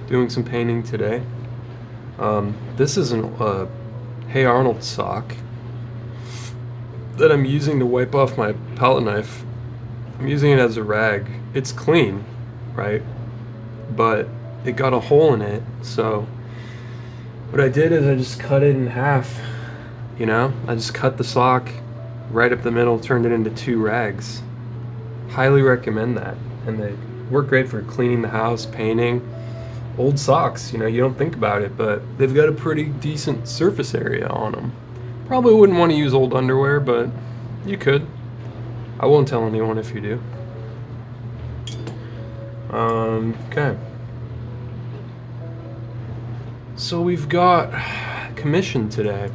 Doing some painting today. This is an Hey Arnold sock that I'm using to wipe off my palette knife. I'm using it as a rag. It's clean, right? But it got a hole in it, so what I did is I just cut it in half. I just cut the sock right up the middle, turned it into two rags. Highly recommend that. And they work great for cleaning the house, painting. Old socks, you don't think about it, but they've got a pretty decent surface area on them. Probably wouldn't want to use old underwear, but you could. I won't tell anyone if you do. Okay. So we've got commission today.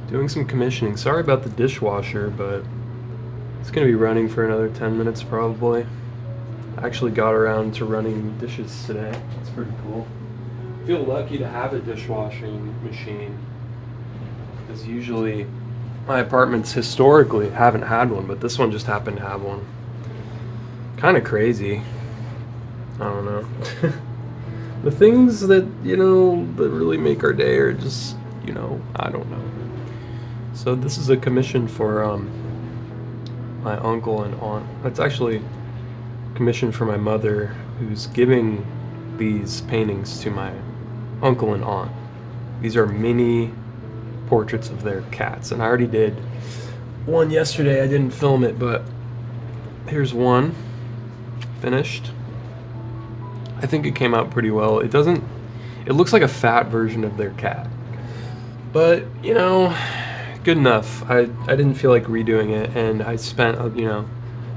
Doing some commissioning. Sorry about the dishwasher, but it's going to be running for another 10 minutes probably. I actually got around to running dishes today. That's pretty cool. I feel lucky to have a dishwashing machine, because usually my apartments historically haven't had one, but this one just happened to have one. Kind of crazy. I don't know. The things that, that really make our day are just, I don't know. So this is a commission for my uncle and aunt. It's actually commission for my mother, who's giving these paintings to my uncle and aunt. These are mini portraits of their cats, and I already did one yesterday. I didn't film it, but here's one finished. I think it came out pretty well. It looks like a fat version of their cat, but good enough. I didn't feel like redoing it, and I spent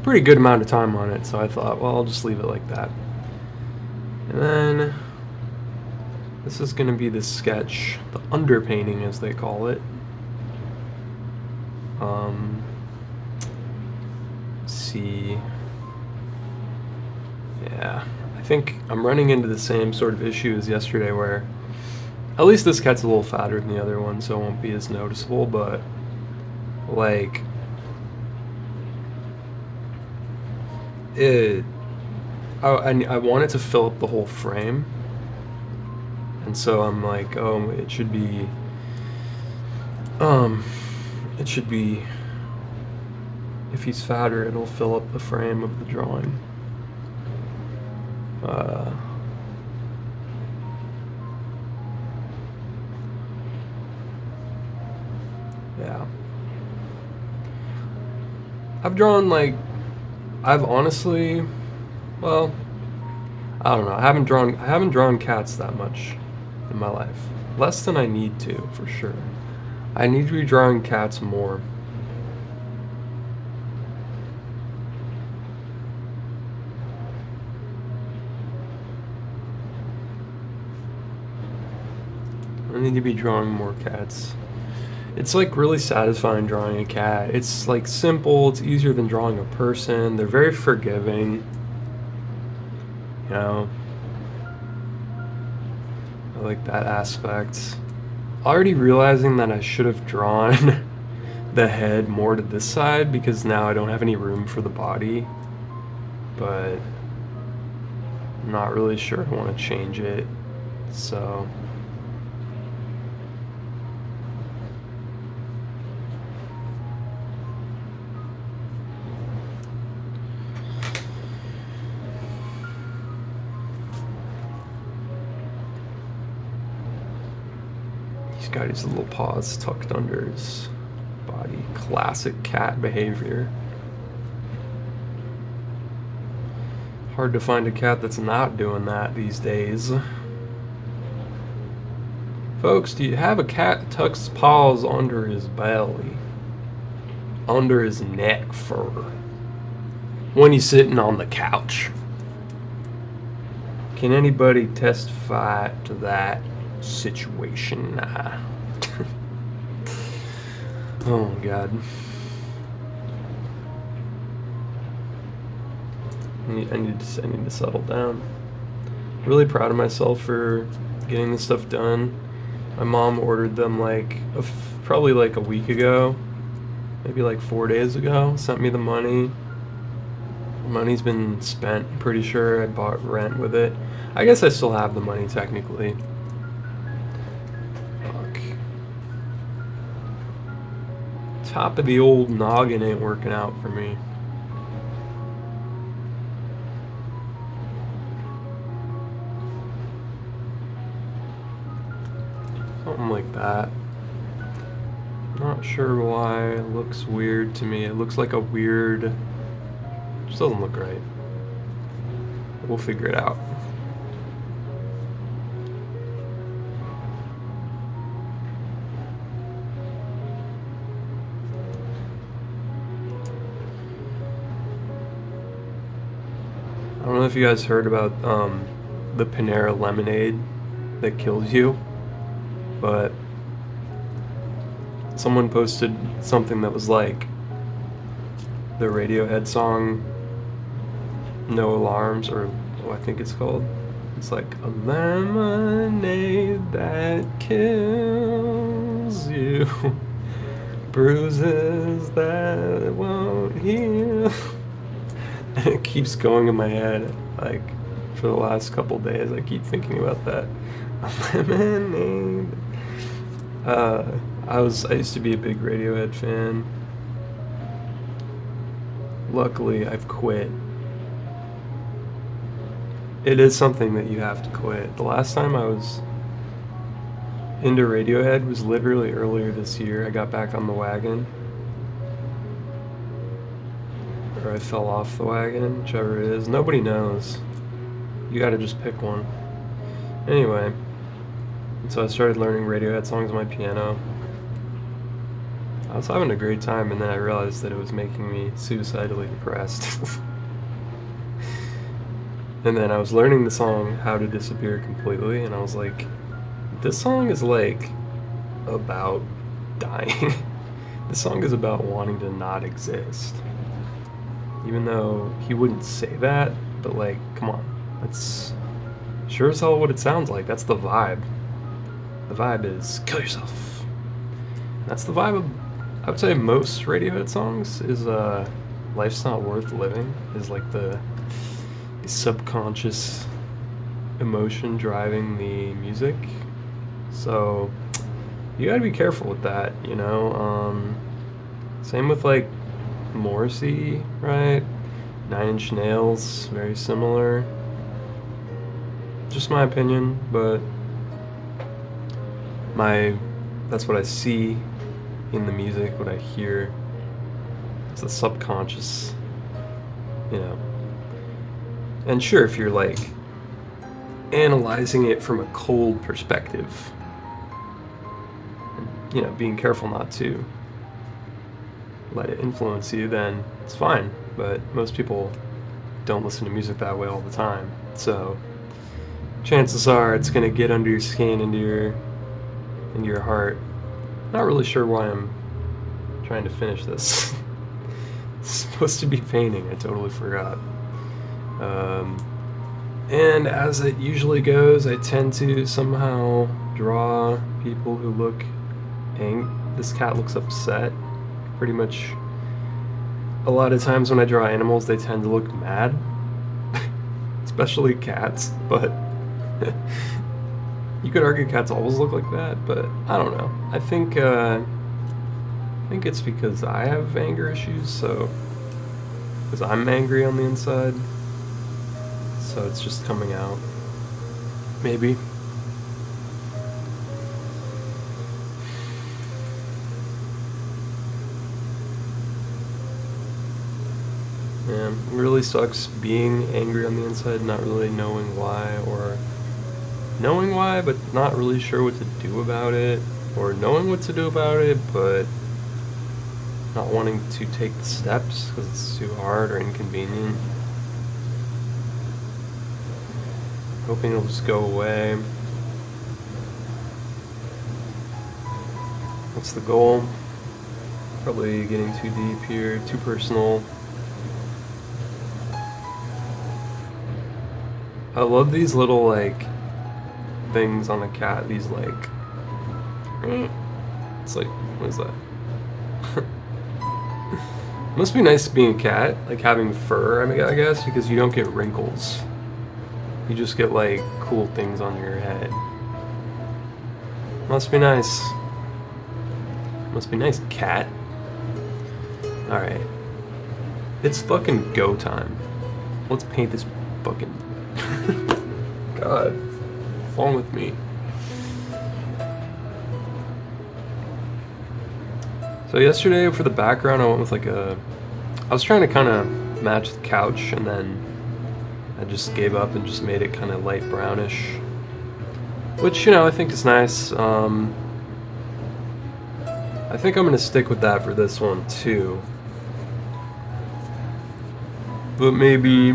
pretty good amount of time on it, so I thought, well, I'll just leave it like that. And then this is going to be the sketch, the underpainting as they call it. Let's see. Yeah, I think I'm running into the same sort of issue as yesterday, where at least this cat's a little fatter than the other one, so it won't be as noticeable, but like I want it to fill up the whole frame, and so I'm like, oh, it should be if he's fatter, it'll fill up the frame of the drawing. Yeah, I've honestly, well, I don't know. I haven't drawn cats that much in my life. Less than I need to, for sure. I need to be drawing cats more. I need to be drawing more cats. It's like really satisfying drawing a cat. It's like simple, it's easier than drawing a person. They're very forgiving. I like that aspect. Already realizing that I should have drawn the head more to this side, because now I don't have any room for the body. But I'm not really sure I want to change it. So he's got his little paws tucked under his body. Classic cat behavior. Hard to find a cat that's not doing that these days. Folks, do you have a cat that tucks his paws under his belly? Under his neck fur? When he's sitting on the couch? Can anybody testify to that situation? Oh my god. I need to settle down. Really proud of myself for getting this stuff done. My mom ordered them probably like a week ago, maybe like 4 days ago. Sent me the money. Money's been spent. Pretty sure I bought rent with it. I guess I still have the money technically. Fuck. Top of the old noggin ain't working out for me. Something like that. Not sure why it looks weird to me. It looks like a weird... Just doesn't look right. We'll figure it out. I don't know if you guys heard about the Panera lemonade that kills you, but someone posted something that was like the Radiohead song No Alarms, or what I think it's called. It's like a lemonade that kills you, bruises that won't heal. And it keeps going in my head, like, for the last couple days. I keep thinking about that. A lemonade. I used to be a big Radiohead fan. Luckily, I've quit. It is something that you have to quit. The last time I was into Radiohead was literally earlier this year. I got back on the wagon. Or I fell off the wagon, whichever it is. Nobody knows. You gotta just pick one. Anyway, so I started learning Radiohead songs on my piano. I was having a great time, and then I realized that it was making me suicidally depressed. And then I was learning the song How to Disappear Completely, and I was like, this song is like about dying. This song is about wanting to not exist. Even though he wouldn't say that, but like, come on. That's sure as hell what it sounds like. That's the vibe. The vibe is kill yourself. That's the vibe of, I would say, most Radiohead songs is Life's Not Worth Living is like the subconscious emotion driving the music. So you gotta be careful with that, you know? Same with like Morrissey, right? Nine Inch Nails, very similar. Just my opinion, but that's what I see in the music, what I hear. It's the subconscious, you know. And sure, if you're like analyzing it from a cold perspective, you know, being careful not to let it influence you, then it's fine. But most people don't listen to music that way all the time. So chances are it's gonna get under your skin, into your heart. Not really sure why I'm trying to finish this. It's supposed to be painting, I totally forgot. And as it usually goes, I tend to somehow draw people who look this cat looks upset. Pretty much a lot of times when I draw animals, they tend to look mad. Especially cats, but you could argue cats always look like that, but I don't know. I think it's because I have anger issues, so because I'm angry on the inside, so it's just coming out. Maybe. Yeah, it really sucks being angry on the inside, not really knowing why, or knowing why but not really sure what to do about it, or knowing what to do about it but not wanting to take the steps because it's too hard or inconvenient. Hoping it'll just go away. What's the goal? Probably getting too deep here, too personal. I love these little like things on the cat, these like, it's like, what is that? Must be nice being a cat, like having fur, I guess, because you don't get wrinkles. You just get like cool things on your head. Must be nice. Must be nice, cat. Alright. It's fucking go time. Let's paint this fucking... God. What's wrong with me? So yesterday for the background I went with like I was trying to kind of match the couch, and then I just gave up and just made it kind of light brownish. Which, you know, I think is nice. I think I'm going to stick with that for this one too. But maybe...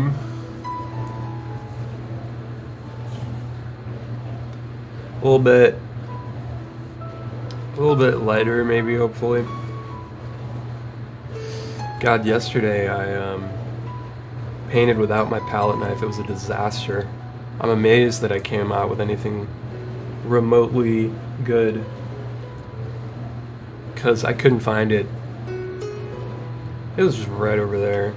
a little bit lighter, maybe, hopefully. God, yesterday I painted without my palette knife. It was a disaster. I'm amazed that I came out with anything remotely good, because I couldn't find it. It was just right over there.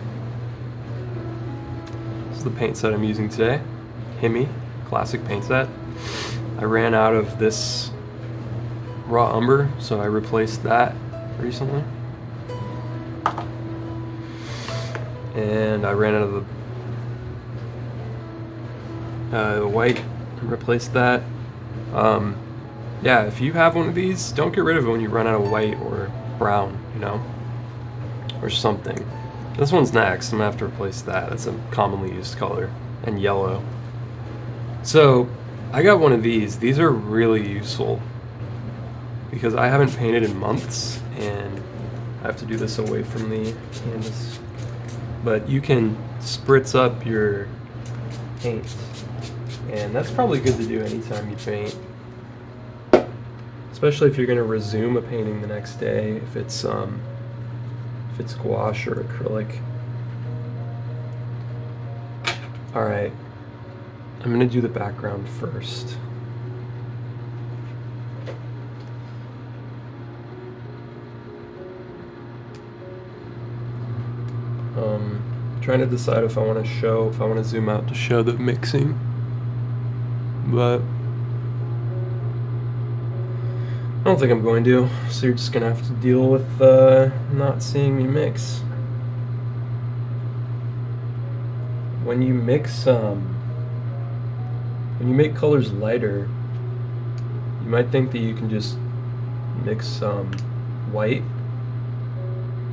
This is the paint set I'm using today. Himi, classic paint set. I ran out of this raw umber, so I replaced that recently. And I ran out of the white and replaced that. Yeah, if you have one of these, don't get rid of it when you run out of white or brown, you know? Or something. This one's next. I'm gonna have to replace that. That's a commonly used color. And yellow. So, I got one of these. These are really useful because I haven't painted in months, and I have to do this away from the canvas. But you can spritz up your paint, and that's probably good to do anytime you paint, especially if you're going to resume a painting the next day, if it's gouache or acrylic. Alright, I'm going to do the background first. Trying to decide if I want to zoom out to show the mixing, but I don't think I'm going to, so you're just going to have to deal with not seeing me mix. When you mix, when you make colors lighter, you might think that you can just mix white,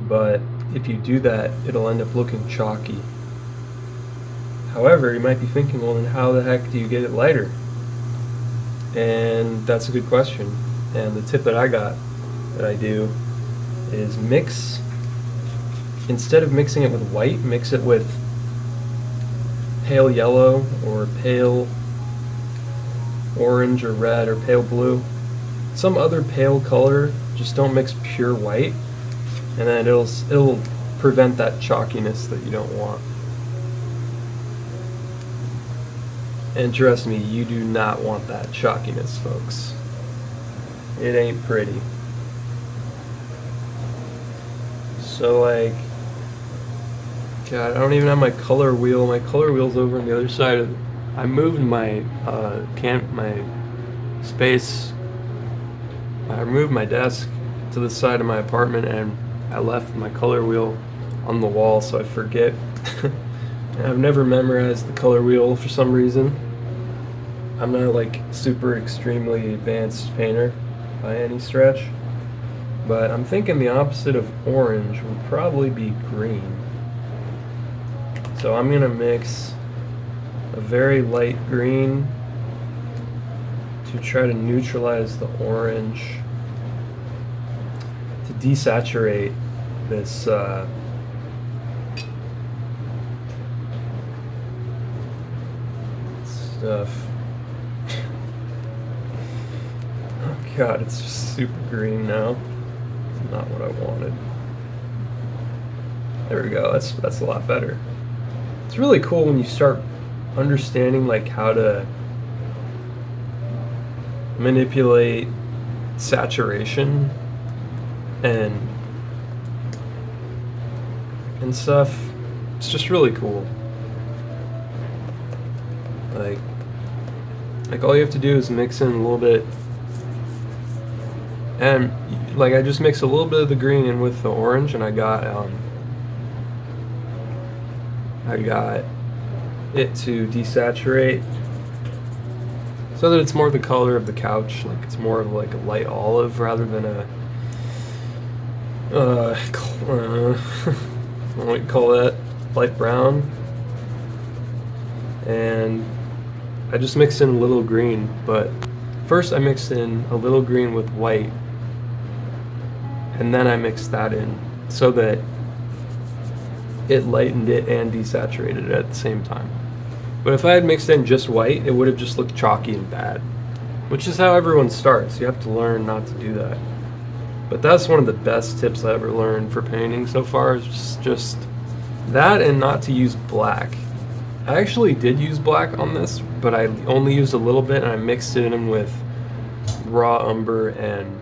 but if you do that, it'll end up looking chalky. However, you might be thinking, well, then how the heck do you get it lighter? And that's a good question. And the tip that I do is mix, instead of mixing it with white, mix it with pale yellow or pale orange or red or pale blue. Some other pale color, just don't mix pure white. And then it'll prevent that chalkiness that you don't want. And trust me, you do not want that chalkiness, folks. It ain't pretty. So like, God, I don't even have my color wheel. My color wheel's over on the other side of. I moved my my space. I moved my desk to the side of my apartment, and I left my color wheel on the wall, so I forget. I've never memorized the color wheel for some reason. I'm not like super extremely advanced painter by any stretch, but I'm thinking the opposite of orange would probably be green. So I'm gonna mix a very light green to try to neutralize the orange, to desaturate this stuff. Oh God, it's just super green now. It's not what I wanted. There we go. That's a lot better. It's really cool when you start understanding like how to manipulate saturation and and stuff. It's just really cool. Like all you have to do is mix in a little bit, and like I just mix a little bit of the green in with the orange, and I got it to desaturate so that it's more the color of the couch. Like it's more of like a light olive rather than a what do you call that? Light brown. And I just mixed in a little green, but first I mixed in a little green with white, and then I mixed that in so that it lightened it and desaturated it at the same time. But if I had mixed in just white, it would have just looked chalky and bad, which is how everyone starts. You have to learn not to do that. But that's one of the best tips I ever learned for painting so far, is just that, and not to use black. I actually did use black on this, but I only used a little bit, and I mixed it in with raw umber and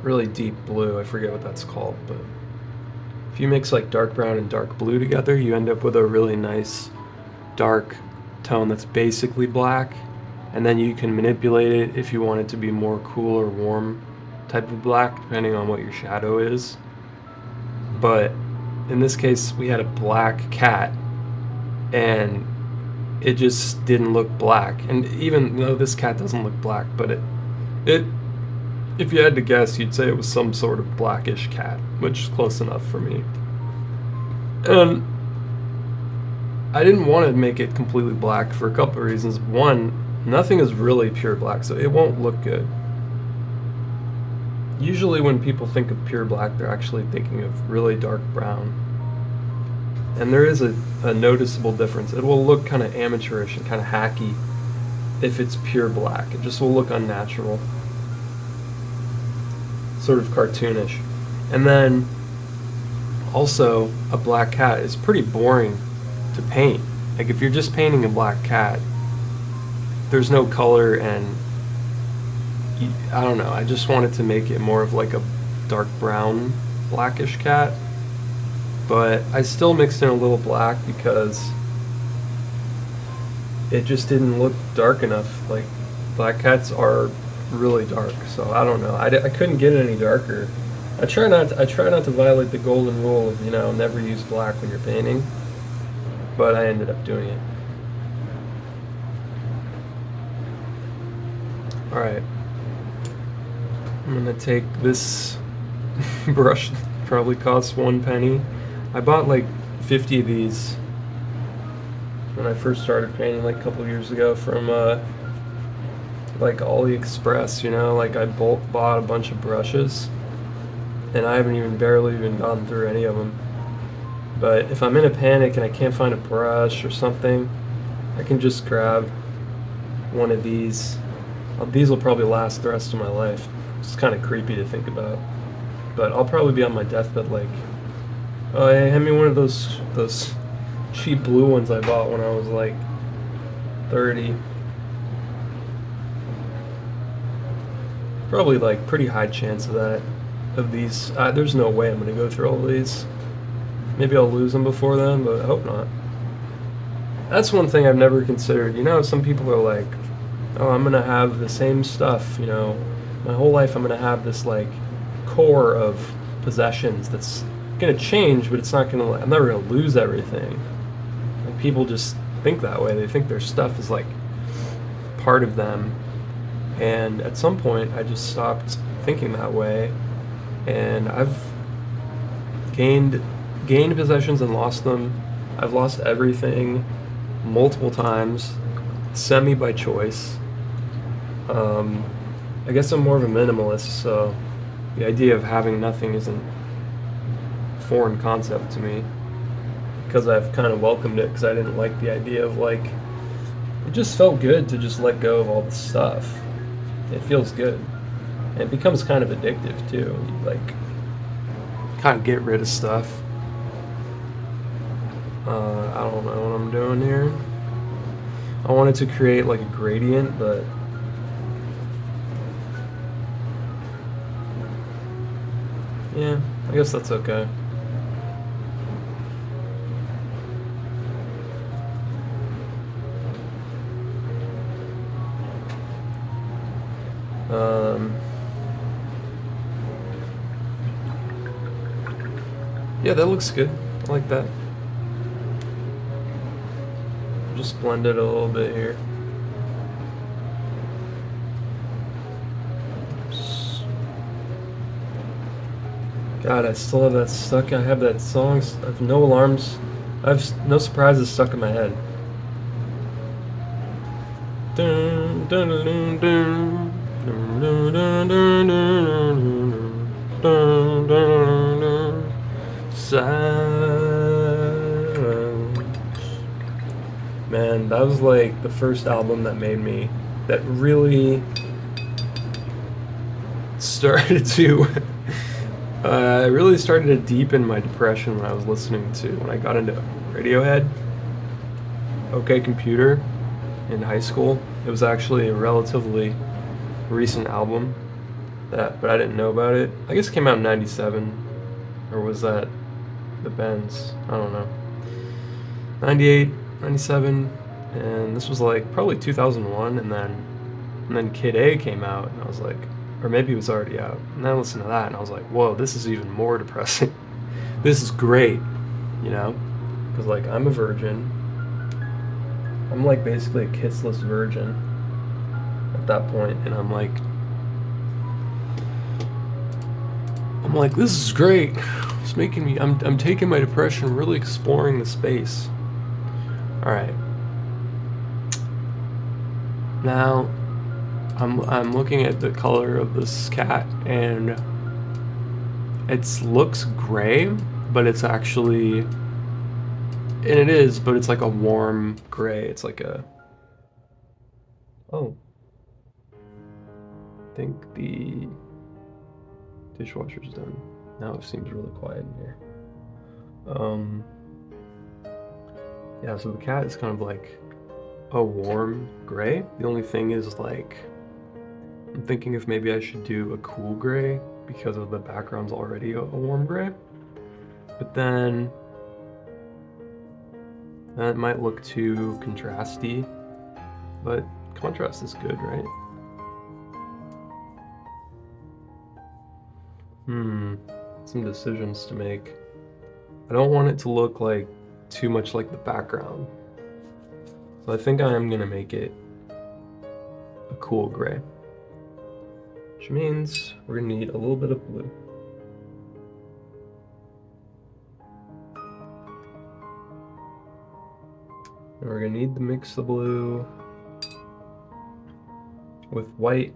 really deep blue. I forget what that's called, but if you mix like dark brown and dark blue together, you end up with a really nice dark tone that's basically black, and then you can manipulate it if you want it to be more cool or warm type of black, depending on what your shadow is. But in this case, we had a black cat, and it just didn't look black. And even though this cat doesn't look black, but it if you had to guess, you'd say it was some sort of blackish cat, which is close enough for me. And I didn't want to make it completely black for a couple of reasons. One, nothing is really pure black, so it won't look good. Usually when people think of pure black, they're actually thinking of really dark brown. And there is a noticeable difference. It will look kind of amateurish and kind of hacky if it's pure black. It just will look unnatural, sort of cartoonish. And then also, a black cat is pretty boring to paint. Like if you're just painting a black cat, there's no color, and I don't know, I just wanted to make it more of like a dark brown blackish cat. But I still mixed in a little black because it just didn't look dark enough. Like black cats are really dark, so I don't know. I couldn't get it any darker. I try not to violate the golden rule of, never use black when you're painting, but I ended up doing it. All right, I'm gonna take this brush. Probably costs 1 penny. I bought like 50 of these when I first started painting, like a couple of years ago, from like AliExpress. Like I bulk bought a bunch of brushes, and I haven't barely even gone through any of them. But if I'm in a panic and I can't find a brush or something, I can just grab one of these. These will probably last the rest of my life. It's kind of creepy to think about, but I'll probably be on my deathbed like, oh, hey, hand me one of those cheap blue ones I bought when I was like 30. Probably like pretty high chance of these. There's no way I'm gonna go through all of these. Maybe I'll lose them before then, but I hope not. That's one thing I've never considered. Some people are like, oh, I'm gonna have the same stuff, my whole life I'm gonna have this like core of possessions that's gonna change, but it's not gonna, I'm never gonna lose everything. Like people just think that way. They think their stuff is like part of them. And at some point I just stopped thinking that way, and I've gained possessions and lost them. I've lost everything multiple times, semi by choice. I guess I'm more of a minimalist, so the idea of having nothing isn't a foreign concept to me, because I've kind of welcomed it, because I didn't like the idea of like, it just felt good to just let go of all the stuff. It feels good. And it becomes kind of addictive too. You like kind of get rid of stuff. I don't know what I'm doing here. I wanted to create like a gradient, but yeah, I guess that's okay. Um, yeah, that looks good. I like that. Just blend it a little bit here. Oops. God, I still have that stuck. I have that song. I have no alarms. I have no surprises stuck in my head. Dun, dun, dun, dun, dun, dun, dun, dun, dun, dun, dun, dun. Silence. Man, that was like the first album that really started to I really started to deepen my depression when I got into Radiohead. OK Computer in high school. It was actually a relatively recent album but I didn't know about it. I guess it came out in 97, or was that the Benz? I don't know. 98, 97, and this was like probably 2001, and then Kid A came out, and I was like, or maybe it was already out. And then I listened to that, and I was like, whoa, this is even more depressing. This is great, you know? Because, like, I'm a virgin. I'm, like, basically a kissless virgin at that point, and I'm like, this is great. It's making me, I'm taking my depression, really exploring the space. All right. Now, I'm looking at the color of this cat, and it looks gray, but it's actually, and it is, but it's like a warm gray. It's like a, oh, I think the dishwasher's done. Now it seems really quiet in here. Yeah, so the cat is kind of like a warm gray. The only thing is, like, I'm thinking if maybe I should do a cool gray because of the background's already a warm gray. But then that might look too contrasty, but contrast is good, right? Some decisions to make. I don't want it to look like too much like the background. So I think I am gonna make it a cool gray. Which means we're gonna need a little bit of blue. And we're gonna need to mix the blue with white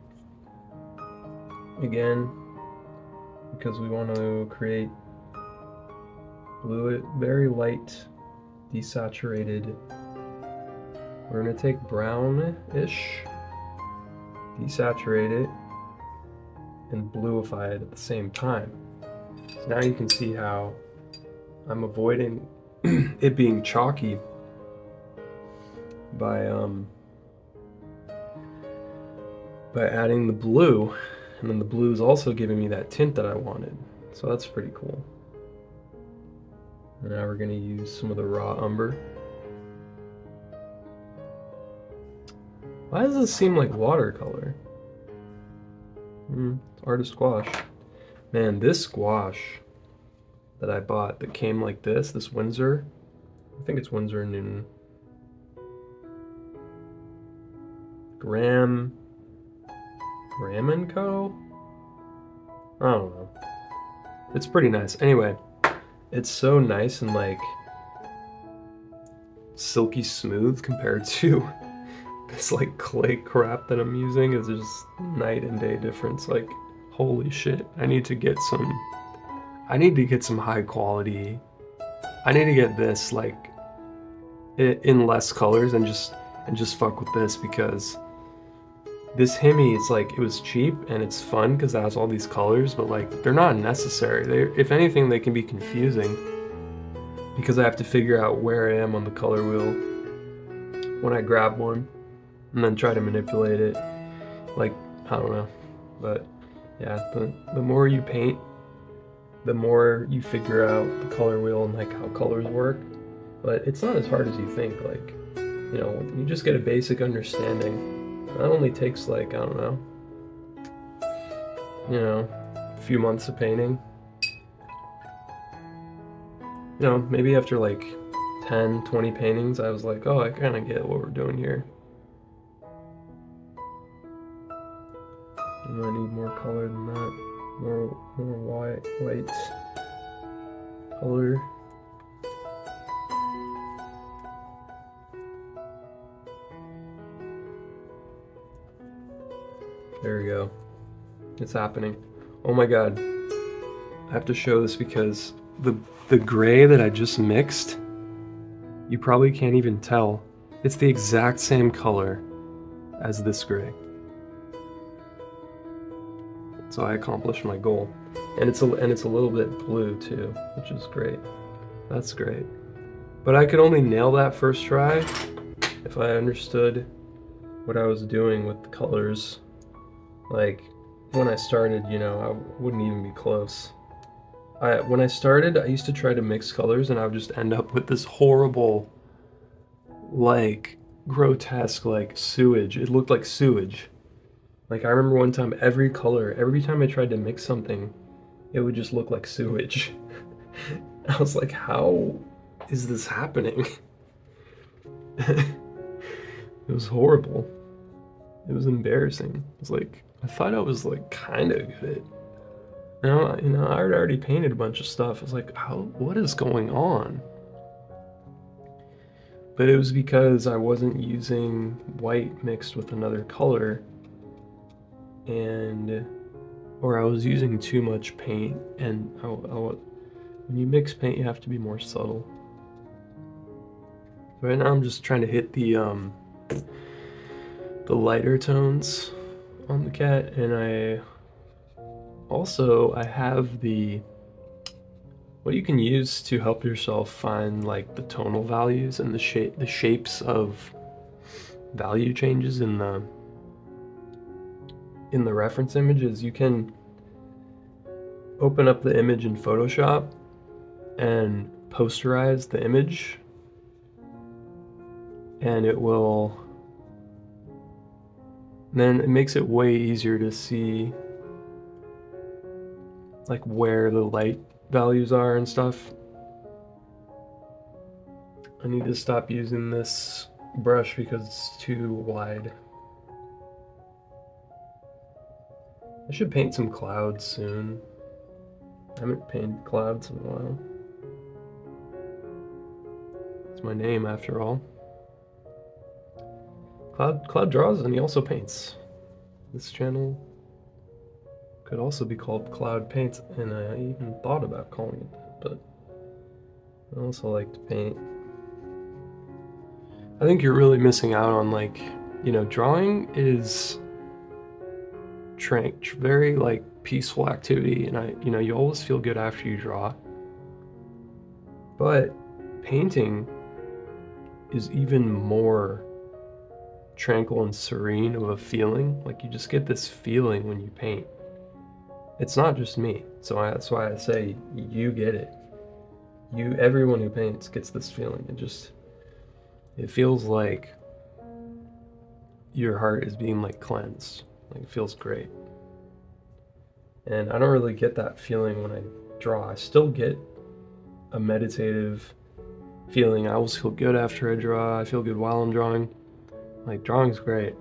again, because we want to create blue, very light, desaturated. We're gonna take brown-ish, desaturate it, and bluify it at the same time. So now you can see how I'm avoiding it being chalky by adding the blue, and then the blue is also giving me that tint that I wanted. So that's pretty cool. And now we're gonna use some of the raw umber. Why does this seem like watercolor? It's artist gouache. Man, this gouache that I bought that came like this Winsor, I think it's Winsor & Newton. Graham & Co? I don't know. It's pretty nice. Anyway, it's so nice and like silky smooth compared to this like clay crap that I'm using. Is just night and day difference. Like, holy shit, I need to get some high quality. I need to get this like in less colors and just fuck with this, because this Hemi, it's like, it was cheap and it's fun because it has all these colors, but like they're not necessary. If anything, they can be confusing because I have to figure out where I am on the color wheel when I grab one and then try to manipulate it. Like, I don't know, but yeah, the more you paint, the more you figure out the color wheel and like how colors work. But it's not as hard as you think. Like, you know, you just get a basic understanding. That only takes like, I don't know, a few months of painting. Maybe after like 10, 20 paintings, I was like, oh, I kind of get what we're doing here. I might need more color than that. More white color. There we go. It's happening. Oh my god. I have to show this because the gray that I just mixed, you probably can't even tell. It's the exact same color as this gray. So I accomplished my goal. And it's a little bit blue too, which is great. That's great. But I could only nail that first try if I understood what I was doing with the colors. Like when I started, I wouldn't even be close. When I started, I used to try to mix colors and I would just end up with this horrible, like, grotesque, like, sewage. It looked like sewage. Like, I remember one time, every time I tried to mix something, it would just look like sewage. I was like, how is this happening? It was horrible. It was embarrassing. It was like, I thought I was, like, kind of good at it. I had already painted a bunch of stuff. I was like, what is going on? But it was because I wasn't using white mixed with another color, or I was using too much paint, and when you mix paint, you have to be more subtle. Right now I'm just trying to hit the lighter tones on the cat, and I have what you can use to help yourself find like the tonal values and the shapes of value changes in the reference images. You can open up the image in Photoshop and posterize the image, and then it makes it way easier to see like where the light values are and stuff. I need to stop using this brush because it's too wide. I should paint some clouds soon. I haven't painted clouds in a while. It's my name after all. Cloud draws and he also paints. This channel could also be called Cloud Paints, and I even thought about calling it that, but I also like to paint. I think you're really missing out on, like, drawing is very like peaceful activity, and you always feel good after you draw. But painting is even more tranquil and serene of a feeling. Like, you just get this feeling when you paint. It's not just me, so that's why I say you get it. Everyone who paints gets this feeling. It feels like your heart is being like cleansed. Like, it feels great. And I don't really get that feeling when I draw. I still get a meditative feeling. I always feel good after I draw. I feel good while I'm drawing. Like, drawing's great,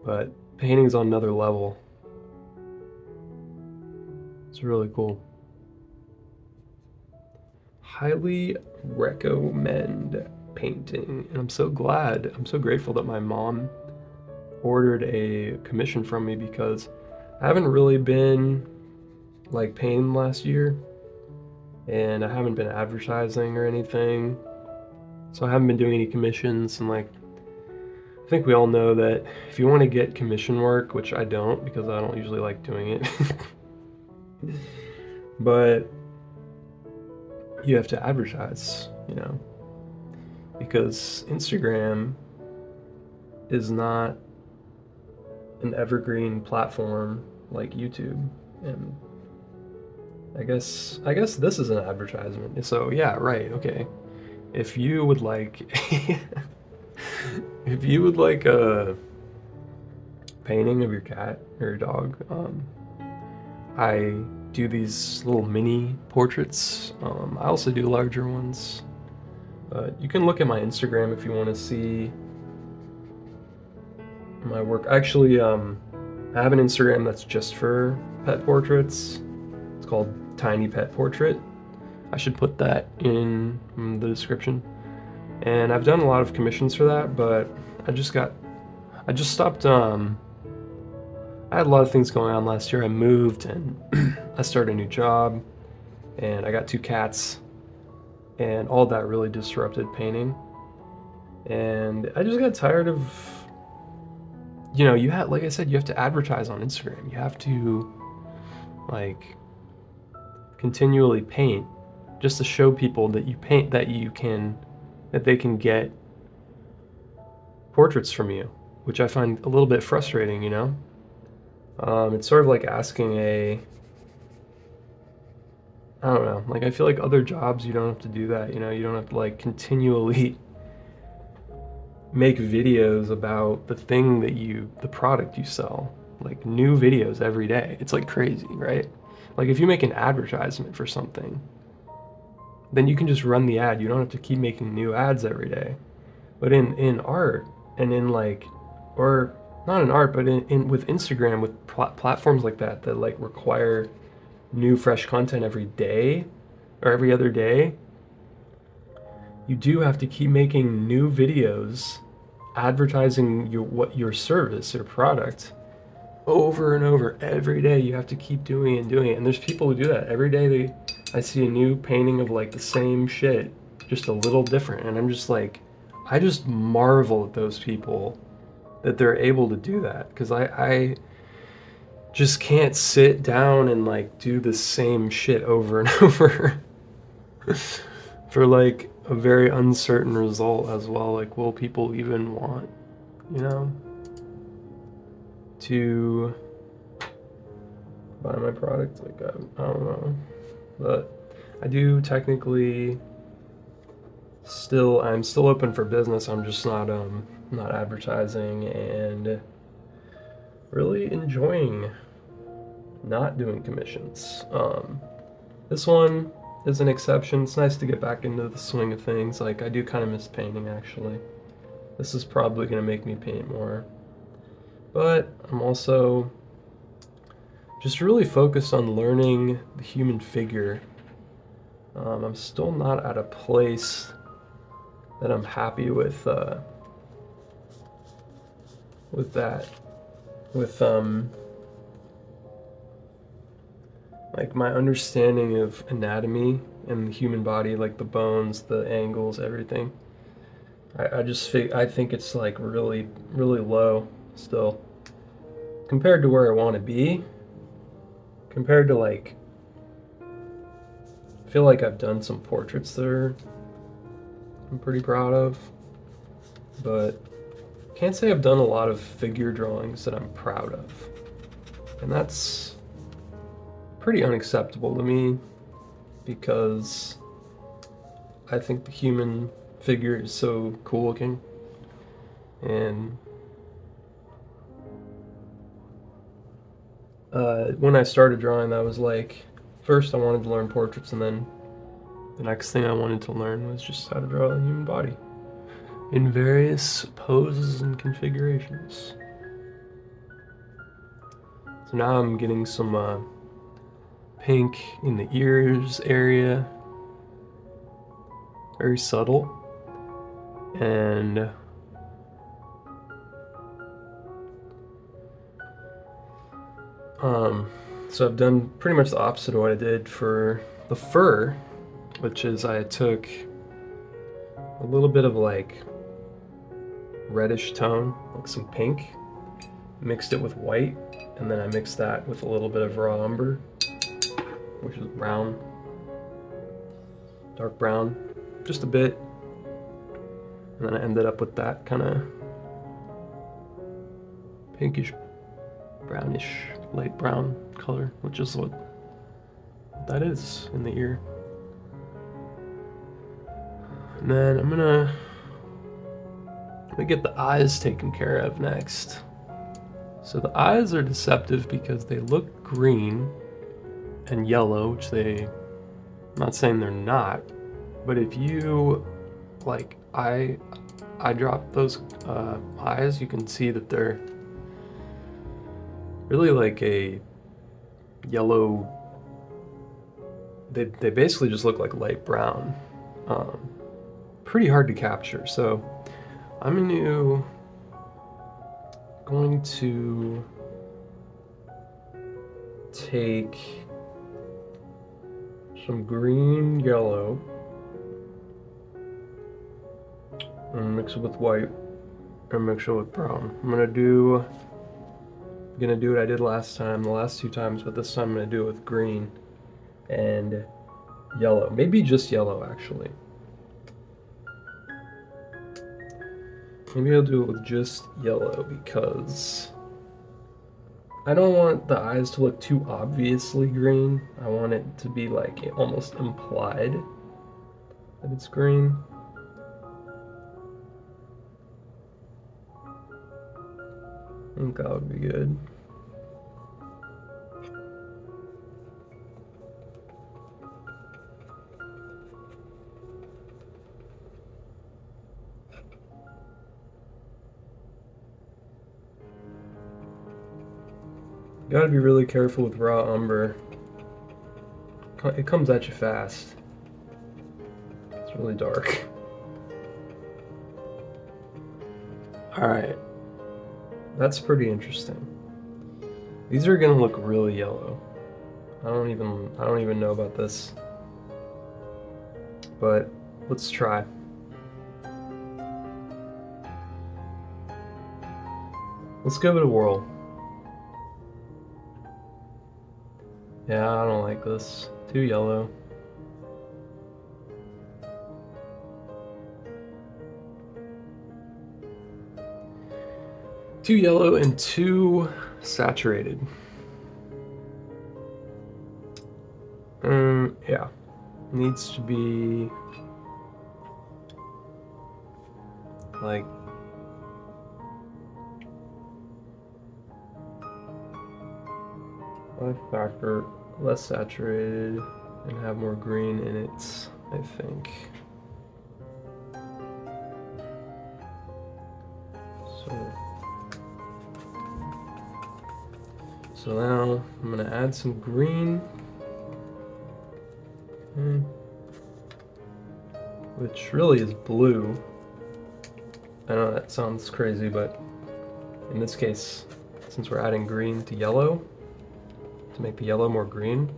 but painting's on another level. It's really cool. Highly recommend painting. And I'm so grateful that my mom ordered a commission from me, because I haven't really been like painting last year, and I haven't been advertising or anything. So I haven't been doing any commissions, and like, I think we all know that if you want to get commission work, which I don't because I don't usually like doing it, but you have to advertise, because Instagram is not an evergreen platform like YouTube, and I guess this is an advertisement. So yeah, right, okay. If you would like a painting of your cat or your dog, I do these little mini portraits. I also do larger ones. But you can look at my Instagram if you want to see my work. Actually, I have an Instagram that's just for pet portraits. It's called Tiny Pet Portrait. I should put that in the description. And I've done a lot of commissions for that, but I just stopped. I had a lot of things going on last year. I moved and I started a new job, and I got 2 cats, and all that really disrupted painting. And I just got tired of, like I said, you have to advertise on Instagram. You have to, like, continually paint just to show people that you paint, that they can get portraits from you, which I find a little bit frustrating, It's sort of like asking I don't know, like I feel like other jobs you don't have to do that, you don't have to like continually make videos about the product you sell, like new videos every day. It's like crazy, right? Like if you make an advertisement for something, then you can just run the ad. You don't have to keep making new ads every day. But in art and in or not in art, but in with Instagram, with platforms like that like require new fresh content every day or every other day, you do have to keep making new videos advertising your service or product over and over every day. You have to keep doing it and doing it. And there's people who do that every day. I see a new painting of like the same shit, just a little different, and I'm just like, I just marvel at those people that they're able to do that, because I just can't sit down and like do the same shit over and over for like a very uncertain result as well. Like, will people even want, to buy my product? Like, I don't know, but I do technically I'm still open for business. I'm just not advertising, and really enjoying not doing commissions. This one is an exception. It's nice to get back into the swing of things. Like, I do kind of miss painting, actually. This is probably going to make me paint more. But I'm also just really focused on learning the human figure. I'm still not at a place that I'm happy with that. With like my understanding of anatomy and the human body, like the bones, the angles, everything. I think it's like really, really low still compared to where I want to be. Compared to like, I feel like I've done some portraits that I'm pretty proud of, but can't say I've done a lot of figure drawings that I'm proud of. And that's pretty unacceptable to me, because I think the human figure is so cool looking. And when I started drawing, that was like, first I wanted to learn portraits, and then the next thing I wanted to learn was just how to draw the human body in various poses and configurations. So now I'm getting some pink in the ears area, very subtle, and so I've done pretty much the opposite of what I did for the fur, which is I took a little bit of like reddish tone, like some pink, mixed it with white, and then I mixed that with a little bit of raw umber, which is brown, dark brown, just a bit, and then I ended up with that kind of pinkish, brownish, light brown color, which is what that is in the ear. And then I'm gonna get the eyes taken care of next. So the eyes are deceptive because they look green, and yellow, which I'm not saying they're not, but if you, like, I drop those eyes, you can see that they're really like a yellow, they basically just look like light brown. Pretty hard to capture, so I'm going to take some green yellow and mix it with white and mix it with brown. I'm gonna do what I did last time, the last 2 times, but this time I'm gonna do it with green and yellow. Maybe just yellow, actually. Maybe I'll do it with just yellow because I don't want the eyes to look too obviously green. I want it to be like almost implied that it's green. I think that would be good. You gotta be really careful with raw umber. It comes at you fast. It's really dark. Alright. That's pretty interesting. These are gonna look really yellow. I don't even know about this. But let's try. Let's give it a whirl. Yeah, I don't like this. Too yellow. Too yellow and too saturated. Yeah. Needs to be like life factor, less saturated, and have more green in it, I think. So now I'm gonna add some green, which really is blue. I know that sounds crazy, but in this case, since we're adding green to yellow, to make the yellow more green,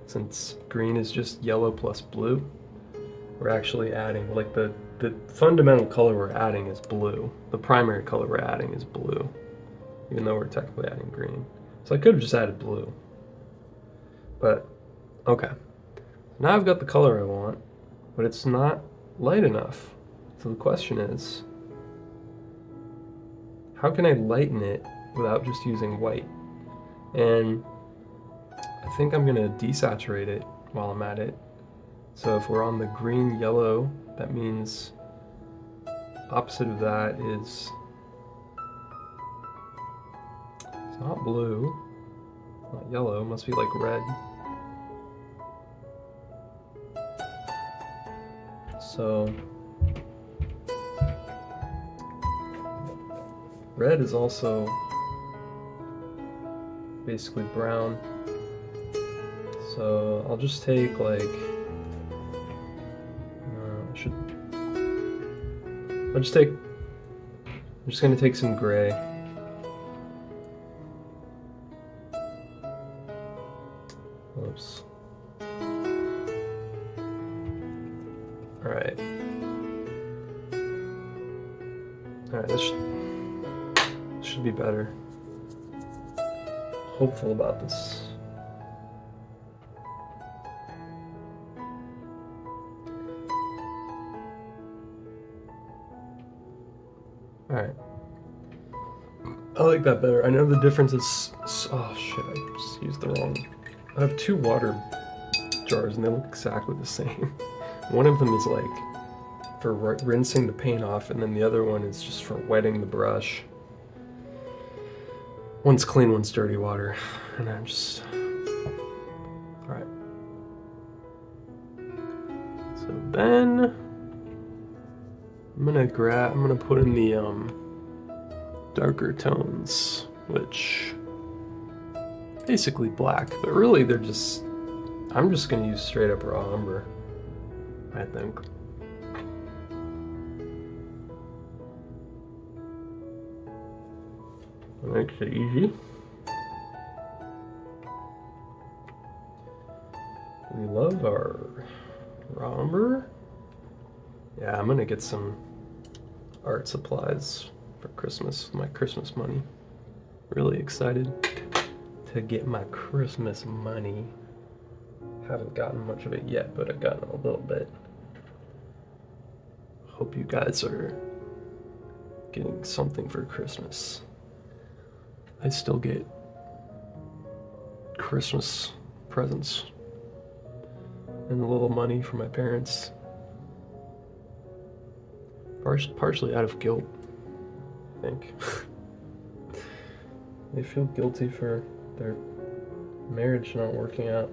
since green is just yellow plus blue, we're actually adding, like the fundamental color we're adding is blue. The primary color we're adding is blue, even though we're technically adding green. So I could have just added blue, but okay. Now I've got the color I want, but it's not light enough. So the question is, how can I lighten it without just using white? And I think I'm gonna desaturate it while I'm at it. So if we're on the green yellow, that means opposite of that is, it's not blue, not yellow, it must be like red. So red is also basically brown. So I'll just take like, I'm just gonna take some gray. Oops. Alright. Alright, this should be better. Hopeful about this. Alright. I like that better. I know the difference is... Oh shit, I just used the wrong... I have 2 water jars and they look exactly the same. One of them is like for rinsing the paint off, and then the other one is just for wetting the brush. One's clean, one's dirty water. And I'm just... Alright, then I'm gonna put in the darker tones, which basically black, but really I'm just gonna use straight up raw umber, I think. Makes it easy. We love our raw umber. Yeah, I'm gonna get some art supplies for Christmas, my Christmas money. Really excited to get my Christmas money. Haven't gotten much of it yet, but I've gotten a little bit. Hope you guys are getting something for Christmas. I still get Christmas presents and a little money from my parents. Partially out of guilt, I think. They feel guilty for their marriage not working out.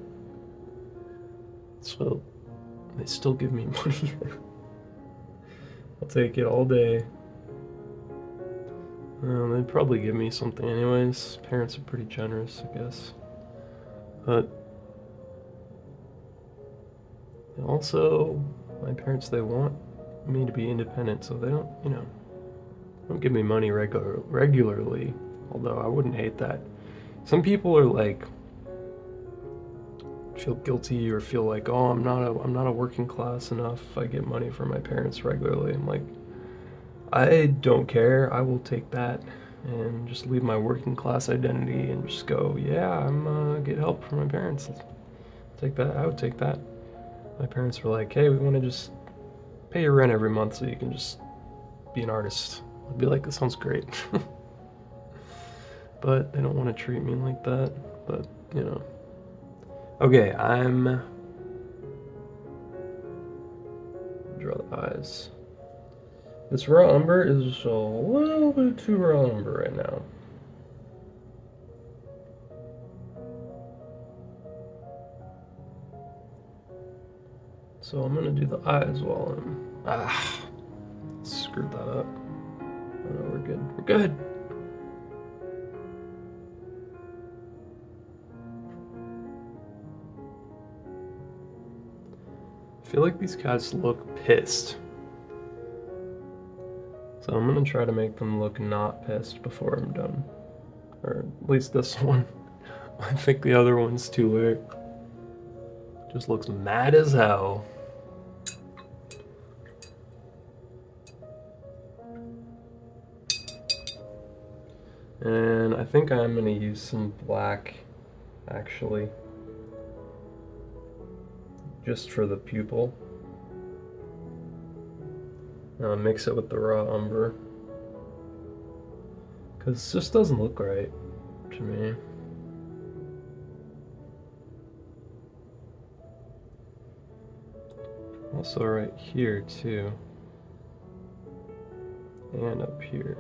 So they still give me money. I'll take it all day. They'd probably give me something anyways. Parents are pretty generous, I guess. But also, my parents, they want me to be independent, so they don't give me money regularly, although I wouldn't hate that. Some people are like, feel guilty or feel like, oh, I'm not a working class enough if I get money from my parents regularly. I'm like, I don't care. I will take that and just leave my working class identity and just go, yeah, I'm get help from my parents. Take that. I would take that. My parents were like, hey, we want to just pay your rent every month so you can just be an artist. I'd be like, that sounds great. But they don't want to treat me like that. But, Okay, draw the eyes. This raw umber is a little bit too raw umber right now. So I'm gonna do the eyes while screwed that up. Oh, no, we're good. We're good. I feel like these cats look pissed. So I'm gonna try to make them look not pissed before I'm done. Or at least this one. I think the other one's too late. Just looks mad as hell. And I think I'm gonna use some black, actually. Just for the pupil. Mix it with the raw umber. Because it just doesn't look right to me. Also right here too. And up here.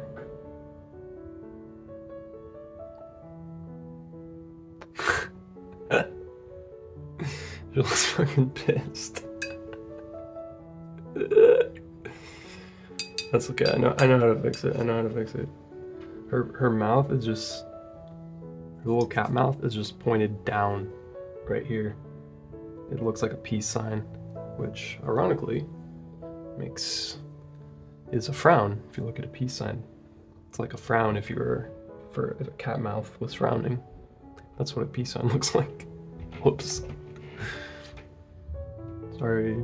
She looks fucking pissed. That's okay. I know how to fix it. Her mouth is just, her little cat mouth is just pointed down right here. It looks like a peace sign, which ironically is a frown if you look at a peace sign. It's like a frown if a cat mouth was frowning. That's what a peace sign looks like. Whoops. Sorry,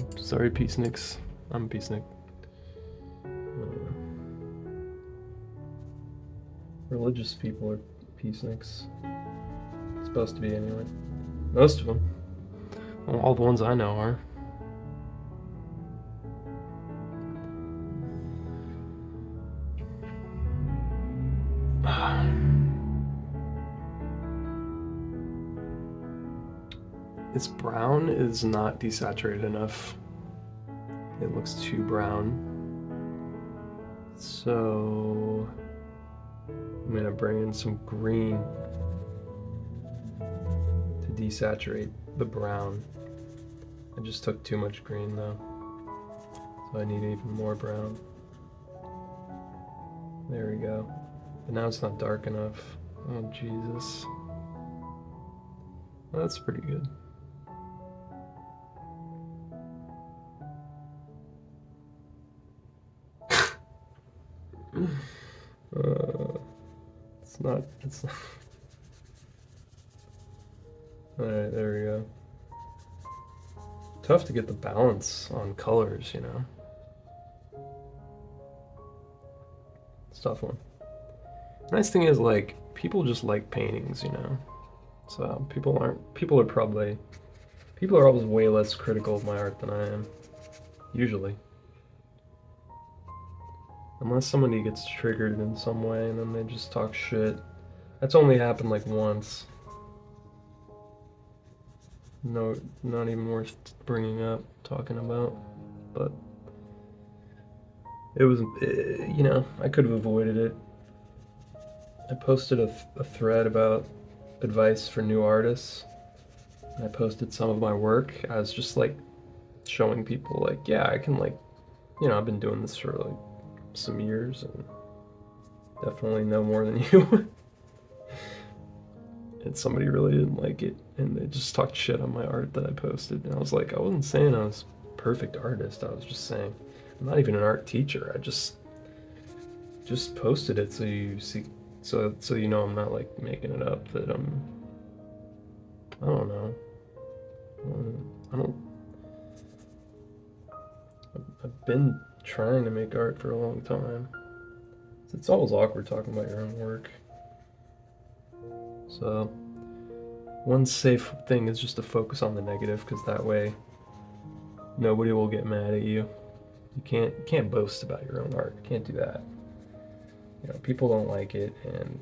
peaceniks. I'm a peacenik. Religious people are peaceniks. Supposed to be anyway. Most of them. Well, all the ones I know are. This brown is not desaturated enough. It looks too brown. So I'm gonna bring in some green to desaturate the brown. I just took too much green though. So I need even more brown. There we go. But now it's not dark enough. Oh, Jesus. Well, that's pretty good. It's not. Alright, there we go. Tough to get the balance on colors, you know? It's a tough one. Nice thing is, like, people just like paintings, you know? So people are always way less critical of my art than I am. Usually. Unless somebody gets triggered in some way and then they just talk shit. That's only happened like once. No, not even worth bringing up, talking about. But it was, you know, I could have avoided it. I posted a thread about advice for new artists. And I posted some of my work as just like showing people, like, yeah, I can, like, you know, I've been doing this for like some years and definitely know more than you. And somebody really didn't like it, and they just talked shit on my art that I posted. And I was like, I wasn't saying I was a perfect artist. I was just saying I'm not even an art teacher. I just posted it so you see, so you know I'm not like making it up. That I don't know. I don't. I've been trying to make art for a long time. It's always awkward talking about your own work. So, one safe thing is just to focus on the negative, because that way nobody will get mad at you. You can't boast about your own art. You can't do that. You know, people don't like it, and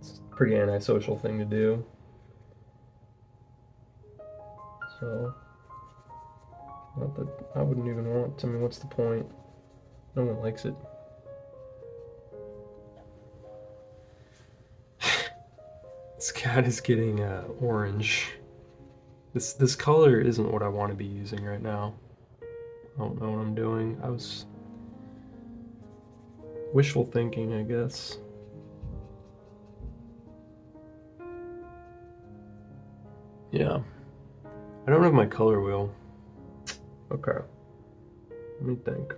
it's a pretty antisocial thing to do. So, not that I wouldn't even want to. I mean, what's the point? No one likes it. This cat is getting orange. This color isn't what I want to be using right now. I don't know what I'm doing. I was wishful thinking, I guess. Yeah. I don't have my color wheel. Okay. Let me think.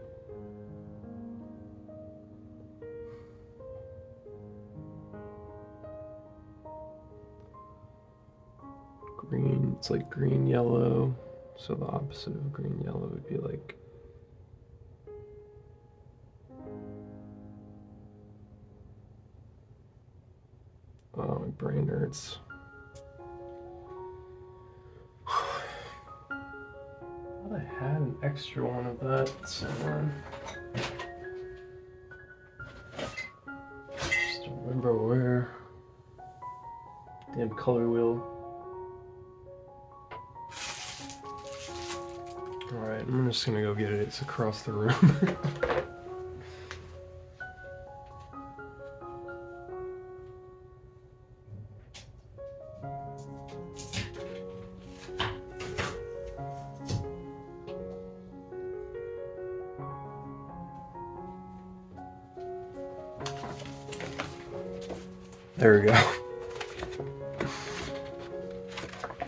Green, it's like green yellow. So the opposite of green yellow would be like, oh, my brain hurts. I thought I had an extra one of that somewhere. Just don't remember where. Damn color wheel. Alright, I'm just gonna go get it. It's across the room. There we go.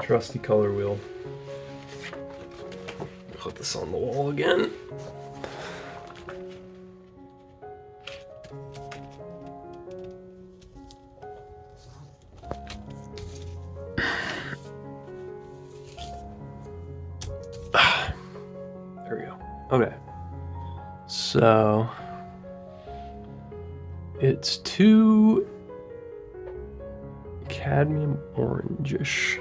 Trusty color wheel. Put this on the wall again. There we go. Okay. So it's too cadmium orangish.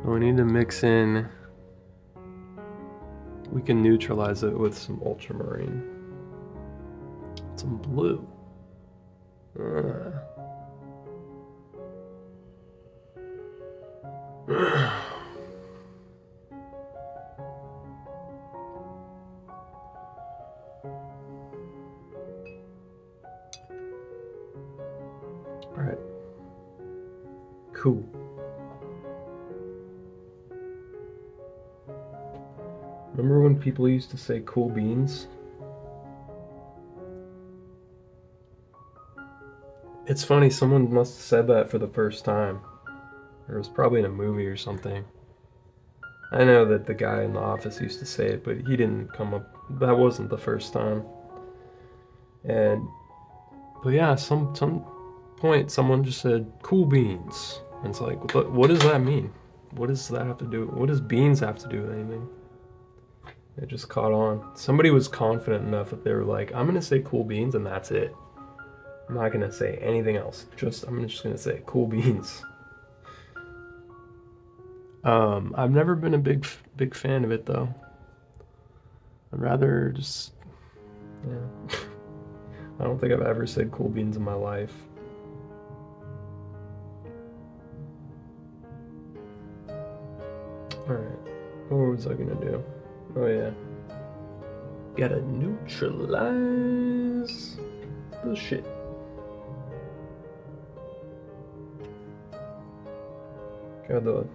So we need to mix in. We can neutralize it with some ultramarine. Some blue. Alright. Cool. Remember when people used to say cool beans? It's funny, someone must have said that for the first time. Or it was probably in a movie or something. I know that the guy in the office used to say it, but he didn't come up. That wasn't the first time. But yeah, some point someone just said cool beans, and it's like, what does that mean? What does that have to do? What does beans have to do with anything? It just caught on. Somebody was confident enough that they were like, I'm gonna say cool beans, and that's it. I'm not gonna say anything else. I'm just gonna say cool beans. I've never been a big fan of it though. I'd rather just, yeah. I don't think I've ever said cool beans in my life. Alright, what was I gonna do? Oh yeah. Gotta neutralize the shit. God, the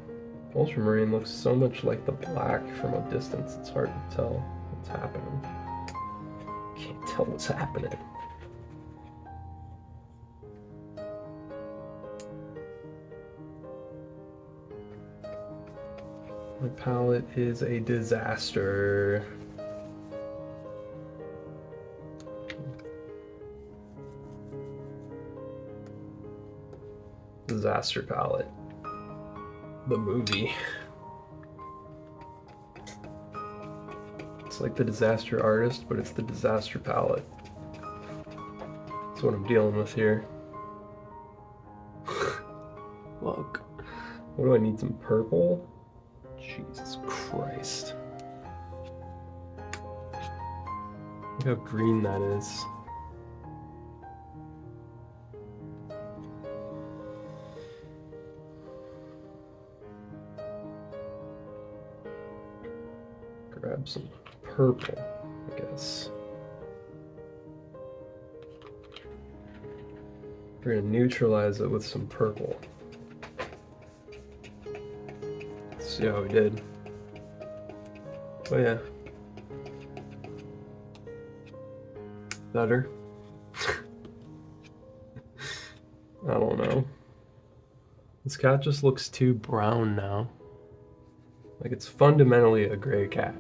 ultramarine looks so much like the black from a distance, it's hard to tell what's happening. Can't tell what's happening. My palette is a disaster. Disaster palette. The movie. It's like the disaster artist, but it's the disaster palette. That's what I'm dealing with here. Look. What do I need? Some purple? Jesus Christ. Look how green that is. Grab some purple, I guess. We're gonna neutralize it with some purple. Let's see how we did. Oh yeah. Better. I don't know. This cat just looks too brown now. Like it's fundamentally a gray cat.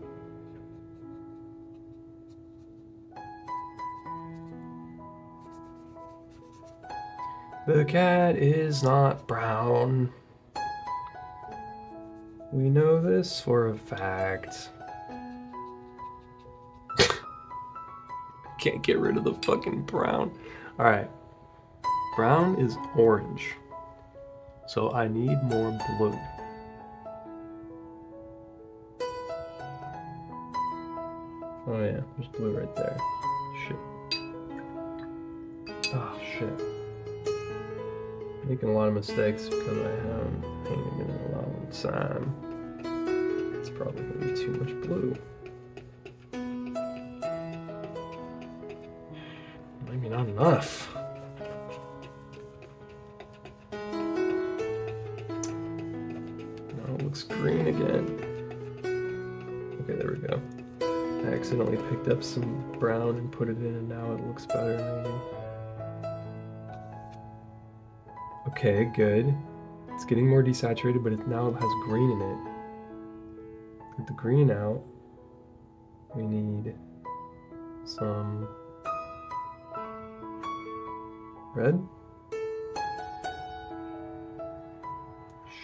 The cat is not brown. We know this for a fact. Can't get rid of the fucking brown. Alright. Brown is orange. So I need more blue. Oh yeah, there's blue right there. Shit. Oh shit. Making a lot of mistakes because I haven't painted in a long time. It's probably gonna be too much blue. Maybe not enough. Now it looks green again. Okay, there we go. I accidentally picked up some brown and put it in, and now it looks better maybe. Okay, good. It's getting more desaturated, but now it has green in it. Get the green out. We need some red.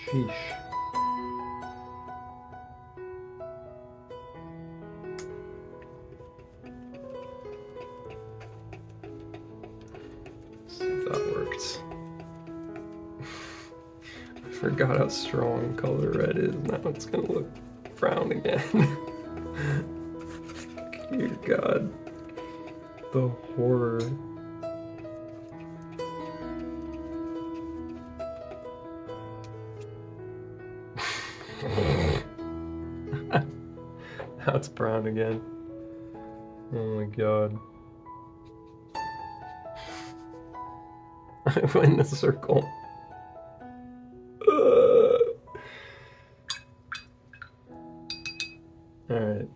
Sheesh. See if that worked. I forgot how strong color red is. Now it's gonna look brown again. Dear God. The horror. Now it's brown again. Oh my God. I went in a circle. Alright.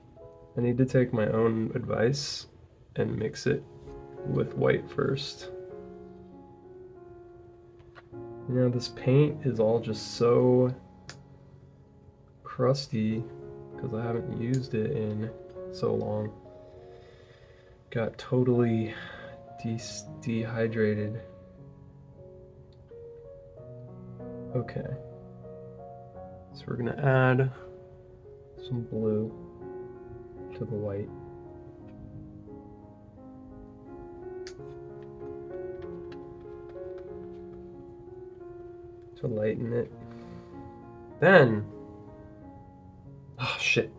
I need to take my own advice and mix it with white first. You know, this paint is all just so crusty because I haven't used it in so long. Got totally dehydrated. Okay. So we're gonna add some blue to the white. To lighten it. Then, oh shit.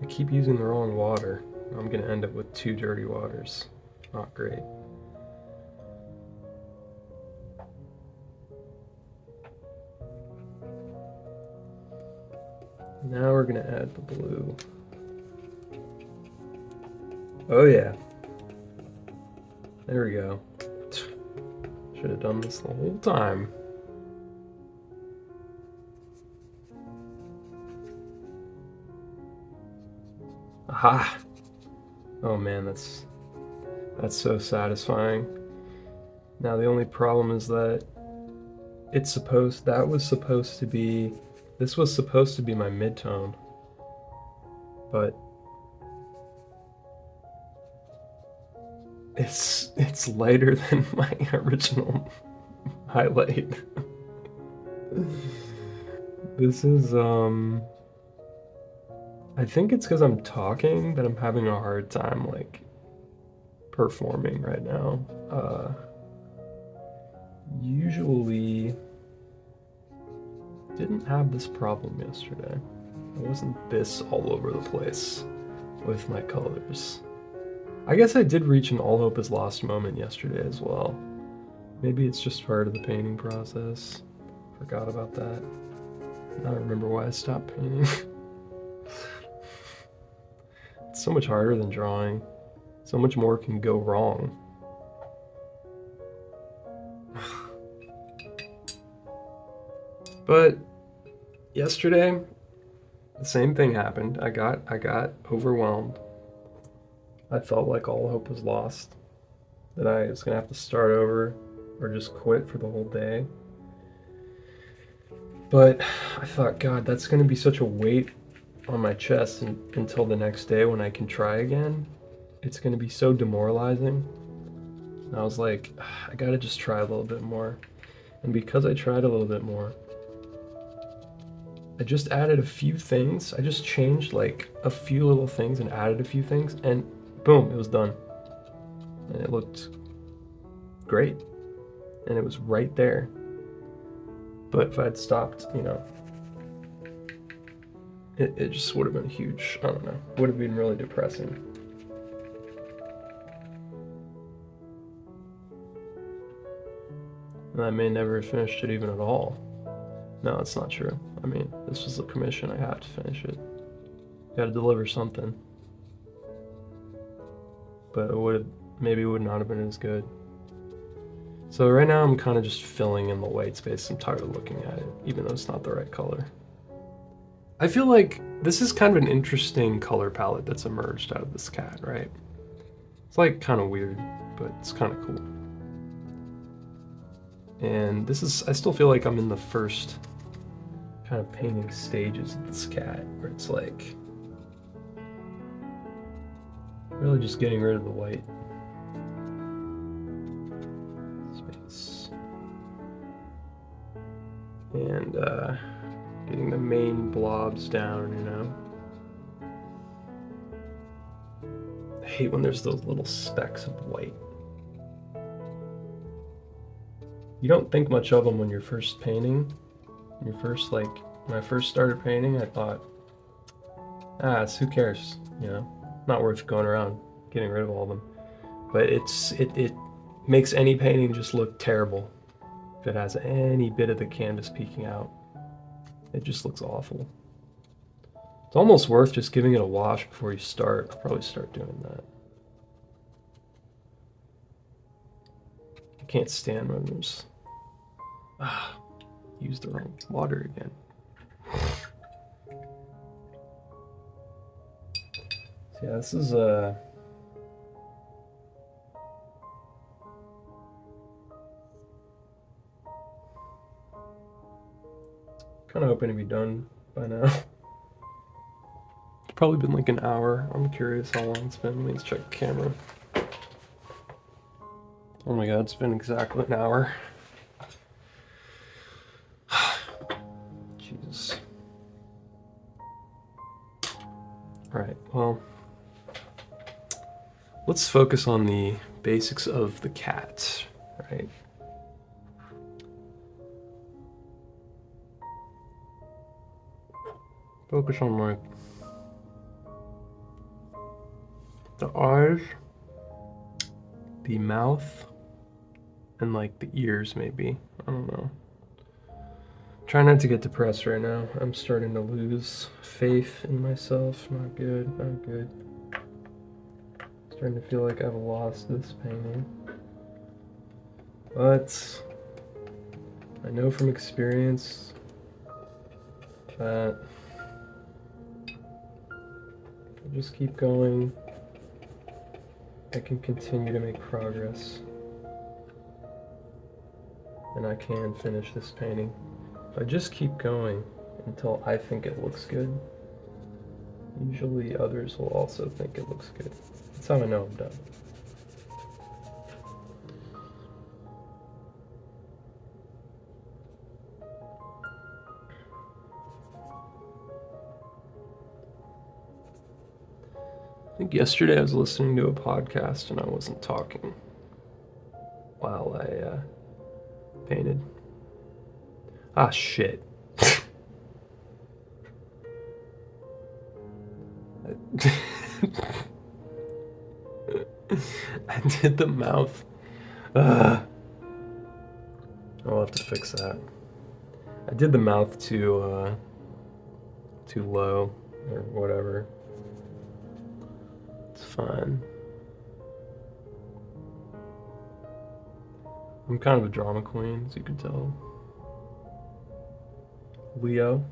I keep using the wrong water. I'm gonna end up with 2 dirty waters. Not great. Now we're gonna add the blue. Oh yeah. There we go. Should have done this the whole time. Aha! Oh man, that's so satisfying. Now the only problem is that this was supposed to be my midtone, but it's lighter than my original highlight. This is I think it's because I'm talking that I'm having a hard time like performing right now. Usually didn't have this problem yesterday. It wasn't this all over the place with my colors. I guess I did reach an all hope is lost moment yesterday as well. Maybe it's just part of the painting process. Forgot about that. I don't remember why I stopped painting. It's so much harder than drawing. So much more can go wrong. But yesterday, the same thing happened. I got overwhelmed. I felt like all hope was lost. That I was gonna have to start over or just quit for the whole day. But I thought, God, that's gonna be such a weight on my chest until the next day when I can try again. It's gonna be so demoralizing. And I was like, I gotta just try a little bit more. And because I tried a little bit more, I just added a few things. I just changed like a few little things and added a few things, and boom, it was done. And it looked great. And it was right there. But if I'd stopped, you know, it just would have been huge. I don't know. Would have been really depressing. And I may never have finished it even at all. No, it's not true. I mean, this was a commission. I had to finish it. Got to deliver something. But it would not have been as good. So right now I'm kind of just filling in the white space. I'm tired of looking at it, even though it's not the right color. I feel like this is kind of an interesting color palette that's emerged out of this cat, right? It's like kind of weird, but it's kind of cool. And this is, I still feel like I'm in the first kind of painting stages of this cat, where it's like really just getting rid of the white space and getting the main blobs down, you know. I hate when there's those little specks of white. You don't think much of them when you're first painting. When I first started painting, I thought, who cares, you know? Not worth going around getting rid of all of them. But it makes any painting just look terrible if it has any bit of the canvas peeking out. It just looks awful. It's almost worth just giving it a wash before you start. I'll probably start doing that. I can't stand when there's... use the wrong water again. So yeah, this is kind of hoping to be done by now. It's probably been like an hour. I'm curious how long it's been. Let's check the camera. Oh my god, it's been exactly an hour. Jesus. Alright, well, let's focus on the basics of the cat, right? Focus on like the eyes, the mouth, and like the ears maybe. I don't know. Try not to get depressed right now. I'm starting to lose faith in myself. Not good, not good. Starting to feel like I've lost this painting. But I know from experience that if I just keep going, I can continue to make progress. And I can finish this painting. If I just keep going until I think it looks good, usually others will also think it looks good. That's how I know I'm done. I think yesterday I was listening to a podcast and I wasn't talking while I painted. Ah, shit. I did the mouth. I'll have to fix that. I did the mouth too low or whatever. It's fine. I'm kind of a drama queen, as you can tell. Leo.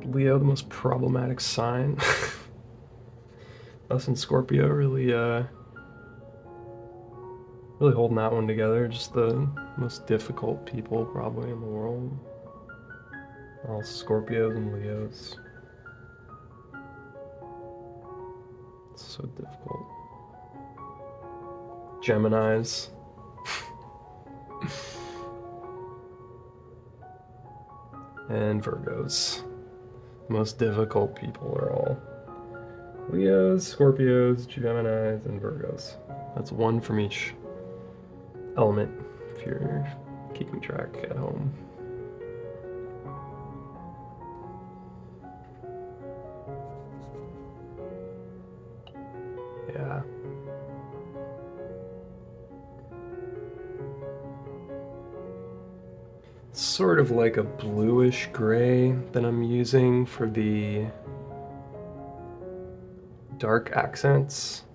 Leo, the most problematic sign. Us and Scorpio really holding that one together. Just the most difficult people probably in the world. All Scorpios and Leos. It's so difficult. Geminis. And Virgos. The most difficult people are all Leos, Scorpios, Geminis, and Virgos. That's one from each element if you're keeping track at home. Yeah. It's sort of like a bluish gray that I'm using for the dark accents.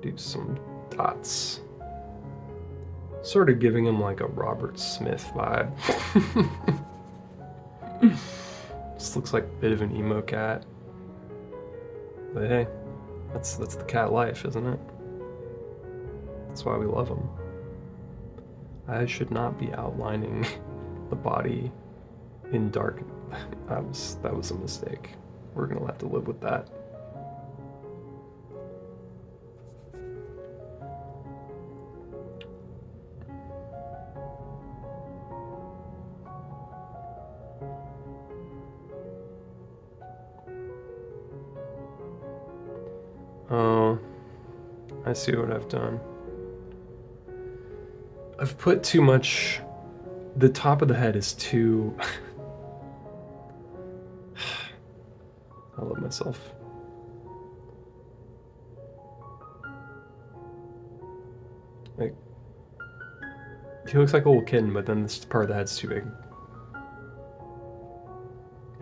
Do some dots. Sort of giving him like a Robert Smith vibe. This looks like a bit of an emo cat. But hey, that's the cat life, isn't it? That's why we love them. I should not be outlining the body in dark. That was a mistake. We're gonna have to live with that. Oh, I see what I've done. I've put too much. The top of the head is too. I love myself. Like, he looks like a little kitten, but then this part of the head's too big.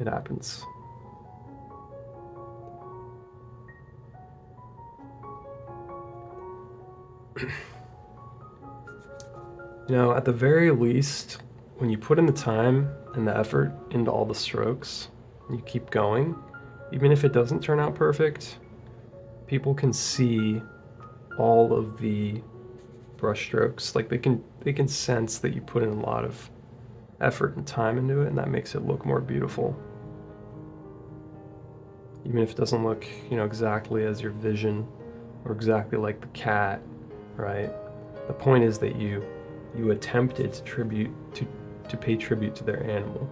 It happens. You know, at the very least, when you put in the time and the effort into all the strokes, and you keep going, even if it doesn't turn out perfect, people can see all of the brush strokes. Like they can sense that you put in a lot of effort and time into it, and that makes it look more beautiful. Even if it doesn't look, exactly as your vision or exactly like the cat, right? The point is that you attempted to pay tribute to their animal.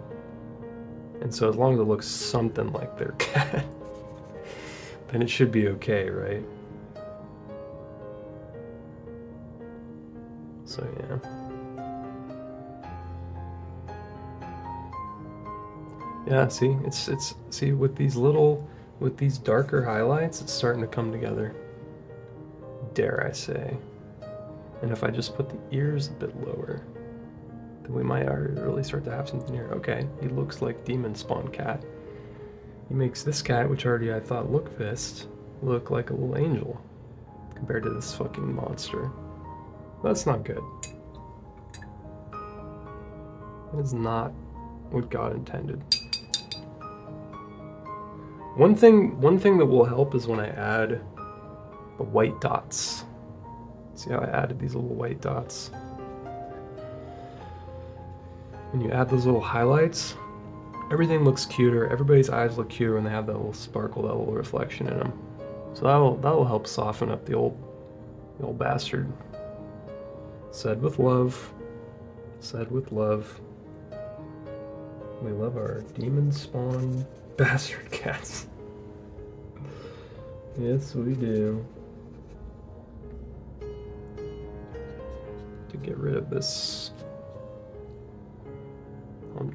And so as long as it looks something like their cat, then it should be okay, right? So yeah. Yeah, see, it's see with these darker highlights, it's starting to come together. Dare I say. And if I just put the ears a bit lower, then we might really start to have something here. Okay, he looks like demon spawn cat. He makes this cat, which already I thought looked pissed, look like a little angel compared to this fucking monster. That's not good. That is not what God intended. One thing that will help is when I add the white dots. See how I added these little white dots? When you add those little highlights, everything looks cuter. Everybody's eyes look cuter when they have that little sparkle, that little reflection in them. So that will help soften up the old bastard. Said with love. Said with love. We love our demon spawn bastard cats. Yes, we do. To get rid of this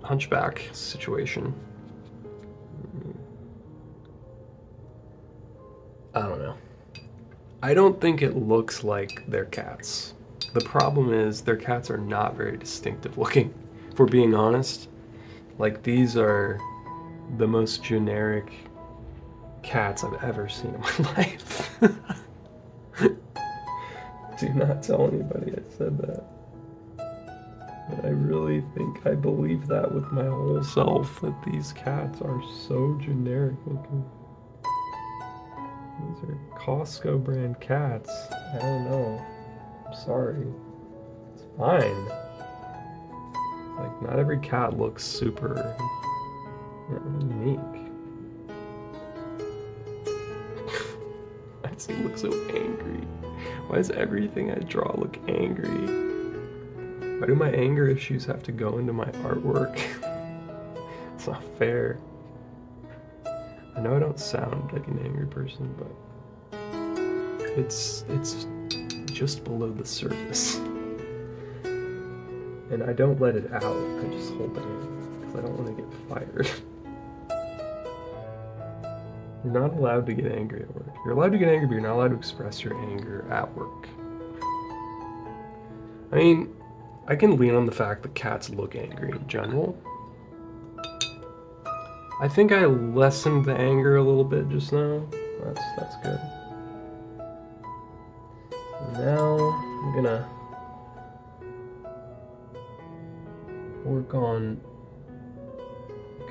hunchback situation. I don't know. I don't think it looks like their cats. The problem is their cats are not very distinctive looking, if we're being honest. Like, these are the most generic cats I've ever seen in my life. Do not tell anybody I said that. But I really think I believe that with my whole self, that these cats are so generic looking. These are Costco brand cats. I don't know. I'm sorry. It's fine. Like, not every cat looks super unique. Why does he look so angry? Why does everything I draw look angry? Why do my anger issues have to go into my artwork? It's not fair. I know I don't sound like an angry person, but it's just below the surface. And I don't let it out, I just hold it in, because I don't want to get fired. You're not allowed to get angry at work. You're allowed to get angry, but you're not allowed to express your anger at work. I mean, I can lean on the fact that cats look angry in general. I think I lessened the anger a little bit just now. That's good. Now I'm gonna work on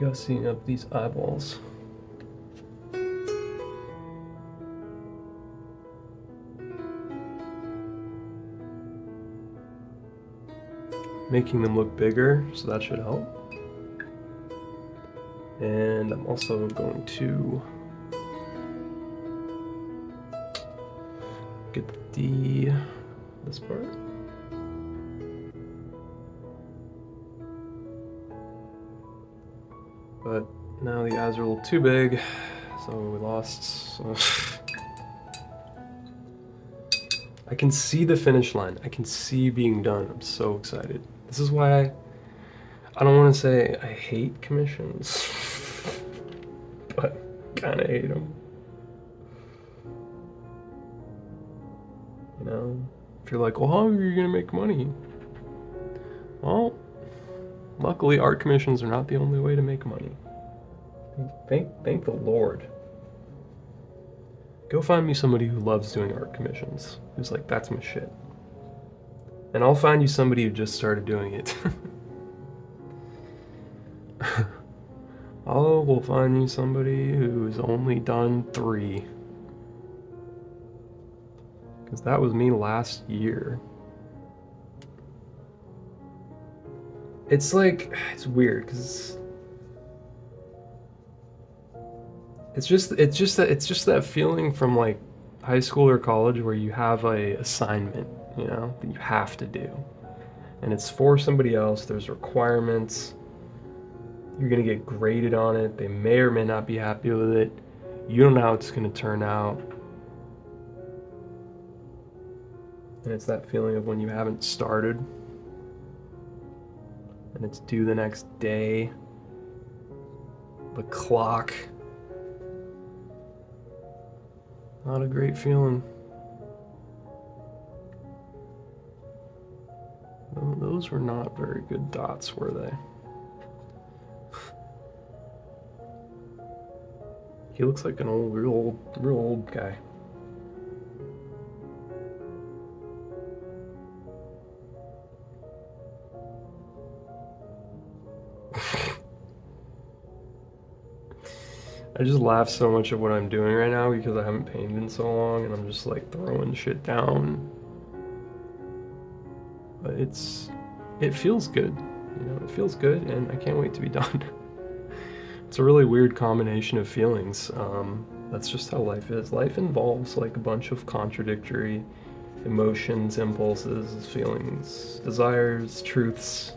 gussing up these eyeballs. Making them look bigger, so that should help. And I'm also going to get this part. But now the eyes are a little too big, so we lost. So I can see the finish line. I can see being done. I'm so excited. This is why I don't want to say I hate commissions, but kind of hate them. You know, if you're like, well, how are you gonna make money? Well, luckily art commissions are not the only way to make money. Thank the Lord. Go find me somebody who loves doing art commissions, who's like, that's my shit. And I'll find you somebody who just started doing it. Oh, we'll find you somebody who's only done 3. Because that was me last year. It's like, it's weird because it's just that feeling from like high school or college where you have a assignment, that you have to do. And it's for somebody else, there's requirements. You're going to get graded on it. They may or may not be happy with it. You don't know how it's going to turn out. And it's that feeling of when you haven't started and it's due the next day. The clock. Not a great feeling. Those were not very good dots, were they? He looks like an real old guy. I just laugh so much at what I'm doing right now because I haven't painted in so long and I'm just like throwing shit down. But it feels good, it feels good and I can't wait to be done. It's a really weird combination of feelings. That's just how life is. Life involves like a bunch of contradictory emotions, impulses, feelings, desires, truths.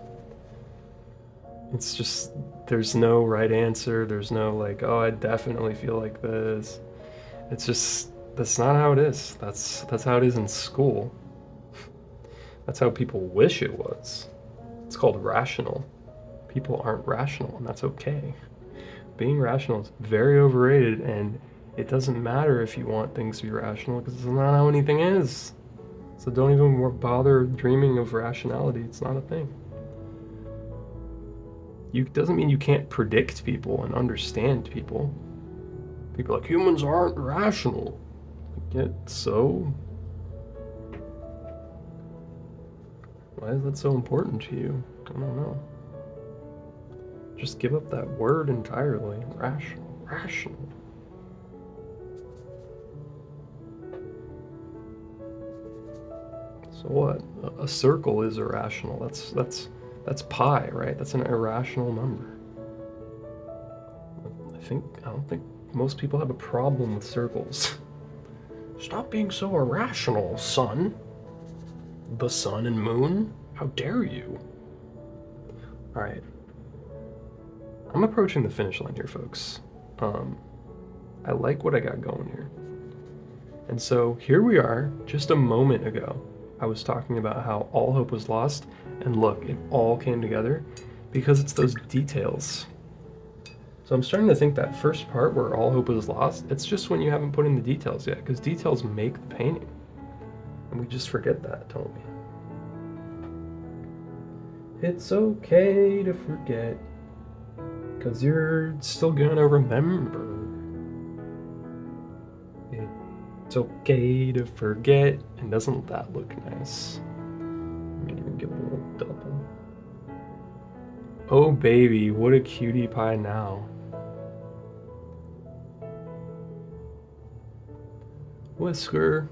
It's just, there's no right answer. There's no like, oh, I definitely feel like this. It's just, that's not how it is. That's how it is in school. That's how people wish it was. It's called rational. People aren't rational, and that's okay. Being rational is very overrated, and it doesn't matter if you want things to be rational because it's not how anything is. So don't even bother dreaming of rationality. It's not a thing. Doesn't mean you can't predict people and understand people. People are like, humans aren't rational. Yet so? Why is that so important to you? I don't know. Just give up that word entirely. Rational. So what? A circle is irrational. That's pi, right? That's an irrational number. I don't think most people have a problem with circles. Stop being so irrational, son. The sun and moon? How dare you? Alright. I'm approaching the finish line here, folks. I like what I got going here. And so here we are, just a moment ago. I was talking about how all hope was lost, and look, it all came together because it's those details. So I'm starting to think that first part where all hope was lost, it's just when you haven't put in the details yet, because details make the painting. And we just forget that, don't we? It's okay to forget, because you're still gonna remember. It's okay to forget, and doesn't that look nice? Let me even give it a little double. Oh baby, what a cutie pie now. Whisker.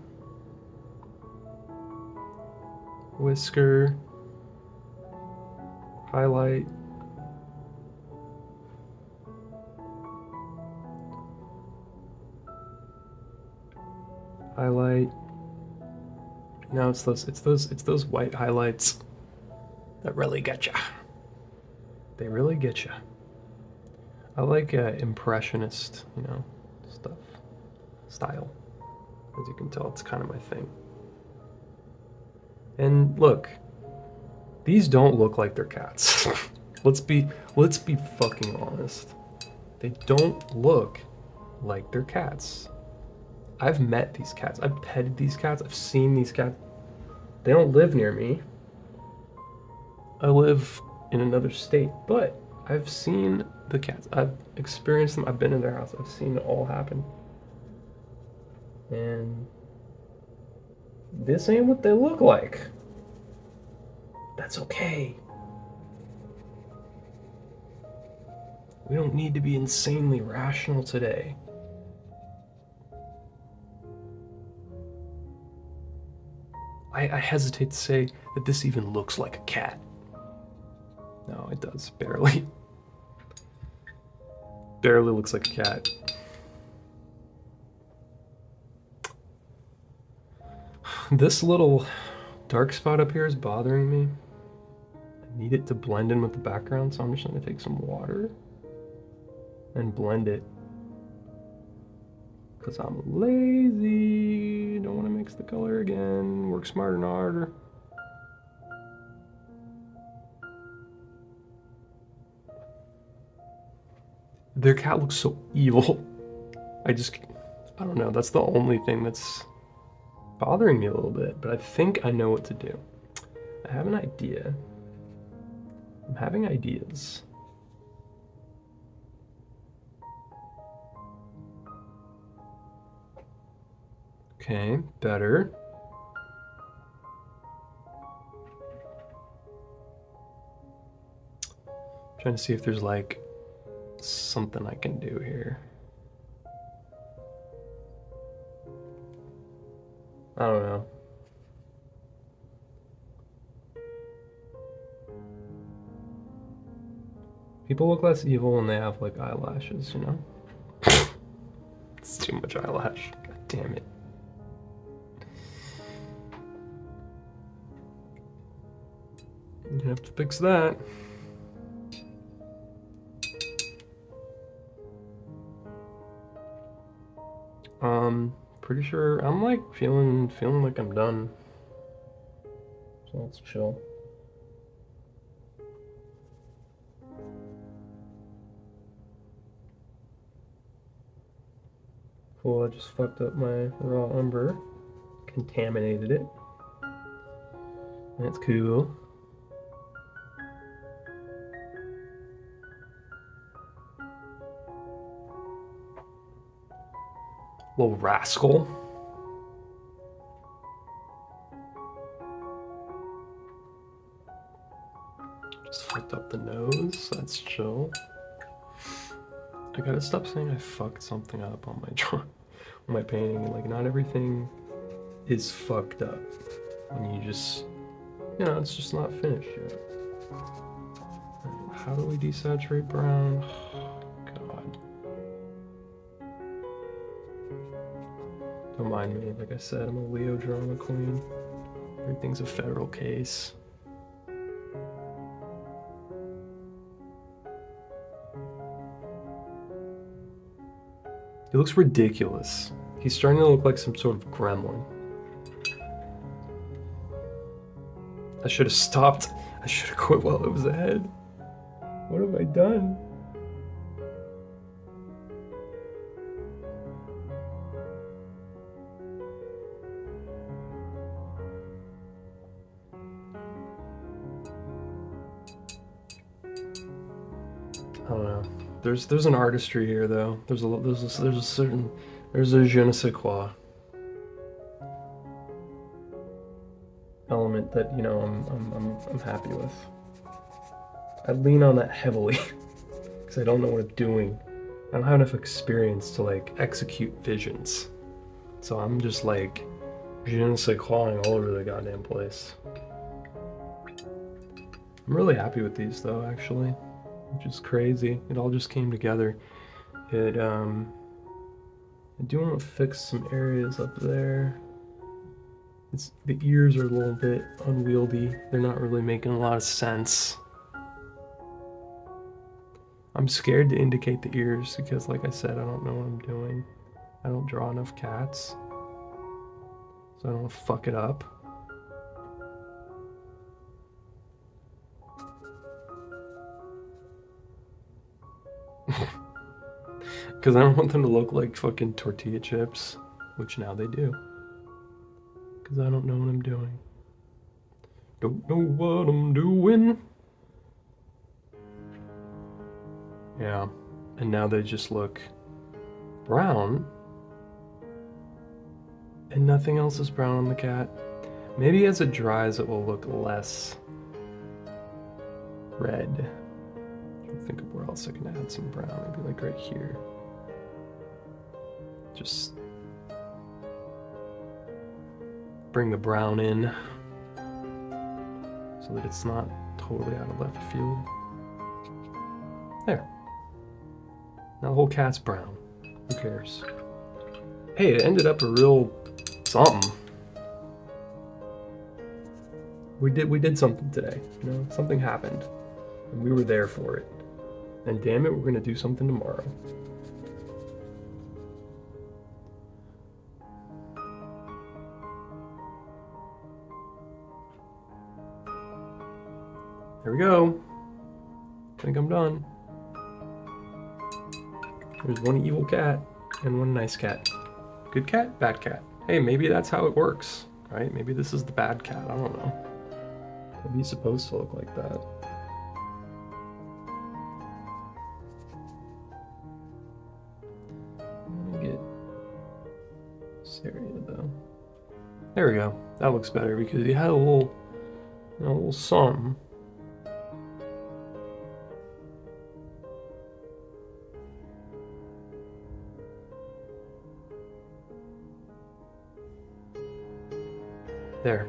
Whisker. Highlight. Highlight. Now it's those white highlights that really get ya. They really get ya. I like impressionist, stuff, style. As you can tell, it's kind of my thing. And look, these don't look like they're cats. let's be fucking honest. They don't look like they're cats. I've met these cats. I've petted these cats. I've seen these cats. They don't live near me. I live in another state, but I've seen the cats. I've experienced them. I've been in their house. I've seen it all happen. And this ain't what they look like. That's okay. We don't need to be insanely rational today. I hesitate to say that this even looks like a cat. No, it does, barely. Barely looks like a cat. This little dark spot up here is bothering me. I need it to blend in with the background, so I'm just gonna take some water and blend it. Because I'm lazy, don't want to mix the color again, work smarter, not harder. Their cat looks so evil. I don't know, that's the only thing that's bothering me a little bit, but I think I know what to do. I have an idea. I'm having ideas. Okay, better. Trying to see if there's like something I can do here. I don't know. People look less evil when they have like eyelashes, you know? It's too much eyelash. God damn it. You have to fix that. Pretty sure I'm like feeling like I'm done. So let's chill. Cool, I just fucked up my raw umber. Contaminated it. That's cool. Little rascal. Just fucked up the nose. That's chill. I gotta stop saying I fucked something up on my drawing, on my painting. Like, not everything is fucked up when you just, you know, it's just not finished yet. How do we desaturate brown? God. Don't mind me, like I said, I'm a Leo drama queen. Everything's a federal case. He looks ridiculous. He's starting to look like some sort of gremlin. I should have stopped. I should have quit while it was ahead. What have I done? I don't know. There's an artistry here though. There's a je ne sais quoi element that, you know, I'm happy with. I lean on that heavily because I don't know what I'm doing. I don't have enough experience to like execute visions. So I'm just like je ne sais quoing all over the goddamn place. I'm really happy with these though, actually, which is crazy. It all just came together. I do want to fix some areas up there. The ears are a little bit unwieldy. They're not really making a lot of sense. I'm scared to indicate the ears because, like I said, I don't know what I'm doing. I don't draw enough cats, so I don't want to fuck it up. Because I don't want them to look like fucking tortilla chips, which now they do. Because I don't know what I'm doing. Don't know what I'm doing. Yeah, and now they just look brown. And nothing else is brown on the cat. Maybe as it dries it will look less red. think of where else I can add some brown. Maybe like right here. Just bring the brown in so that it's not totally out of left field. There. Now the whole cat's brown. Who cares? Hey, it ended up a real something. We did something today. You know, something happened, and we were there for it. And damn it, we're gonna do something tomorrow. There we go. I think I'm done. There's one evil cat and one nice cat. Good cat, bad cat. Hey, maybe that's how it works, right? Maybe this is the bad cat, I don't know. Maybe he's supposed to look like that. I'm gonna get this area though. There we go. That looks better because he had a little, a little something. There.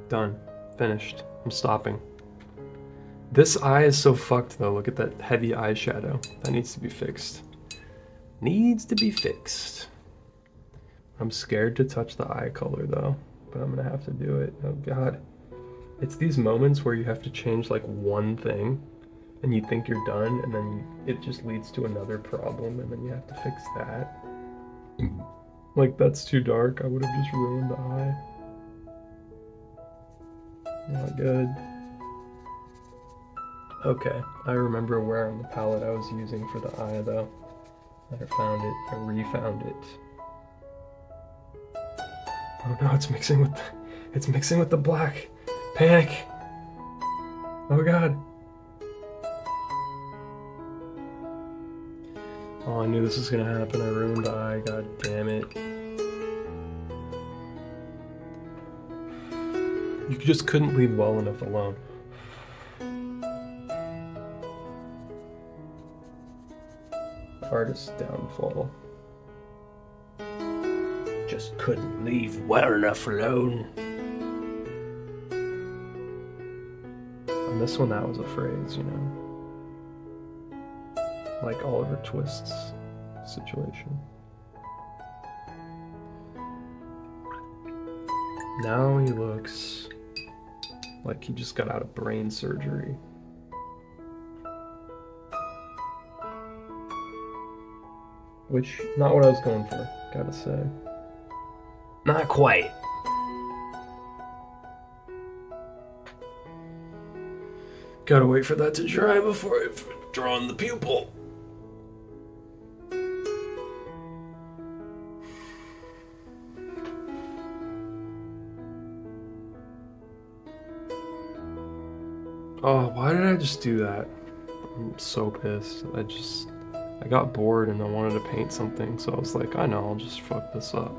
Done. Finished. I'm stopping. This eye is so fucked though. Look at that heavy eyeshadow. That needs to be fixed. Needs to be fixed. I'm scared to touch the eye color though, but I'm gonna have to do it. Oh god. It's these moments where you have to change like one thing and you think you're done and then it just leads to another problem and then you have to fix that. Like that's too dark. I would have just ruined the eye. Not good. Okay, I remember where on the palette I was using for the eye though. I found it. I refound it. Oh no, it's mixing with the black. Panic. Oh god. Oh, I knew this was gonna happen. I ruined the eye. God damn it. You just couldn't leave well enough alone. Artist's downfall. Just couldn't leave well enough alone. On this one, that was a phrase, you know. Like Oliver Twist's situation. Now he looks like he just got out of brain surgery. Which, not what I was going for, gotta say. Not quite. Gotta wait for that to dry before I draw in the pupil. Oh, why did I just do that? I'm so pissed. I got bored and I wanted to paint something, so I was like, I know, I'll just fuck this up.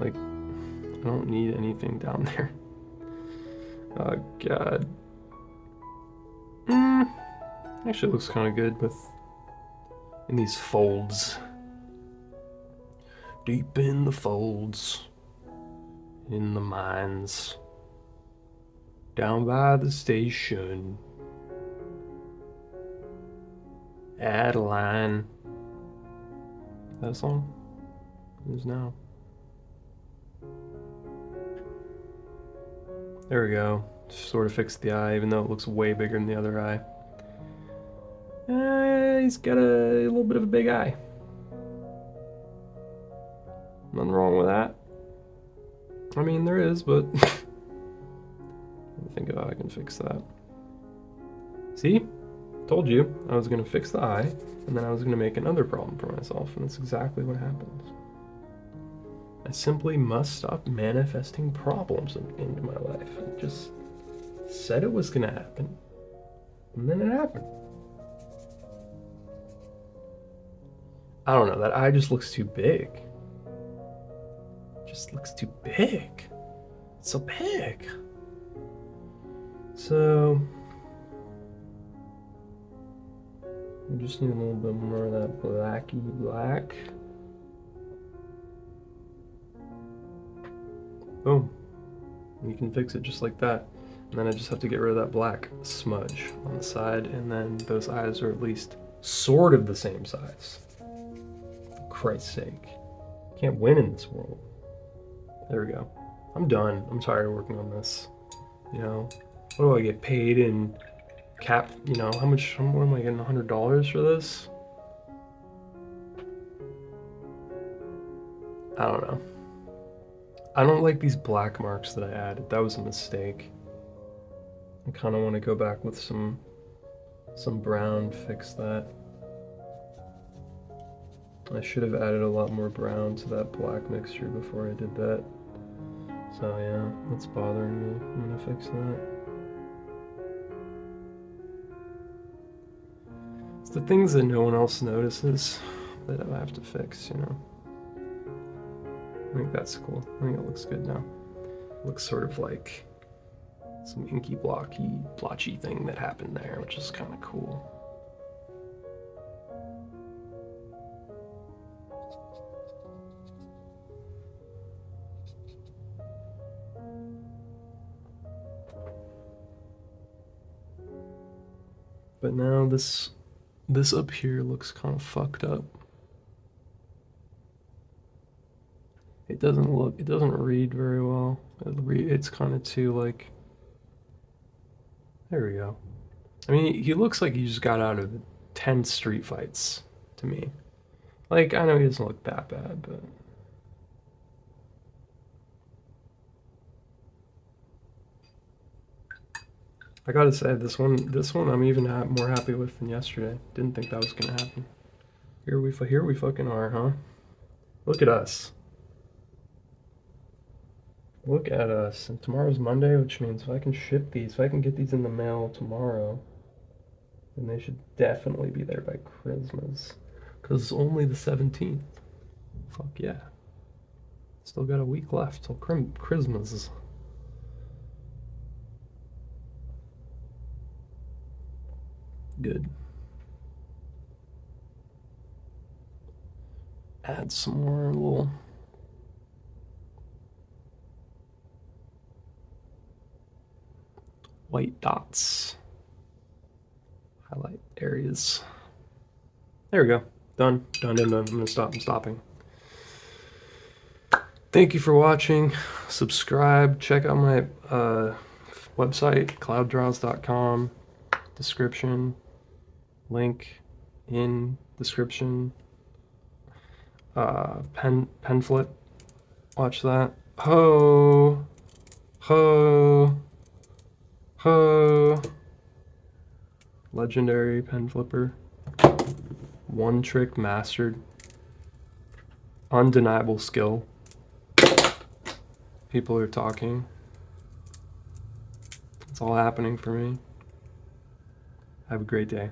Like, I don't need anything down there. Oh, God. Actually looks kind of good in these folds. Deep in the folds. In the mines. Down by the station. Adeline. Is that a song? It is now. There we go. Just sort of fixed the eye, even though it looks way bigger than the other eye. He's got a little bit of a big eye. Nothing wrong with that. I mean, there is, but think of how I can fix that. See? Told you I was going to fix the eye, and then I was going to make another problem for myself, and that's exactly what happens. I simply must stop manifesting problems into my life. I just said it was going to happen, and then it happened. I don't know, that eye just looks too big. It just looks too big. It's so big. So, We just need a little bit more of that blacky black. Boom. You can fix it just like that. And then I just have to get rid of that black smudge on the side, and then those eyes are at least sort of the same size. For Christ's sake. Can't win in this world. There we go. I'm done. I'm tired of working on this. You know, what do I get paid in cap? You know, what am I getting, $100 for this? I don't know. I don't like these black marks that I added. That was a mistake. I kind of want to go back with some brown, fix that. I should have added a lot more brown to that black mixture before I did that. So yeah, that's bothering me. I'm gonna fix that. It's the things that no one else notices that I have to fix, you know. I think that's cool. I think it looks good now. It looks sort of like some inky, blotchy thing that happened there, which is kind of cool. But now this up here looks kind of fucked up. It doesn't read very well. It's kind of too like, there we go. I mean, he looks like he just got out of 10 street fights to me. Like, I know he doesn't look that bad, but I gotta say, this one I'm even more happy with than yesterday. Didn't think that was gonna happen. Here we fucking are, huh? Look at us. Look at us. And tomorrow's Monday, which means if I can ship these, if I can get these in the mail tomorrow, then they should definitely be there by Christmas. Because it's only the 17th. Fuck yeah. Still got a week left till Christmas. Good. Add some more little white dots. Highlight areas. There we go. Done. Done. I'm gonna stop. I'm stopping. Thank you for watching. Subscribe. Check out my website, clouddraws.com. Description. Link in description. Pen flip. Watch that. Ho. Legendary pen flipper. One trick mastered. Undeniable skill. People are talking. It's all happening for me. Have a great day.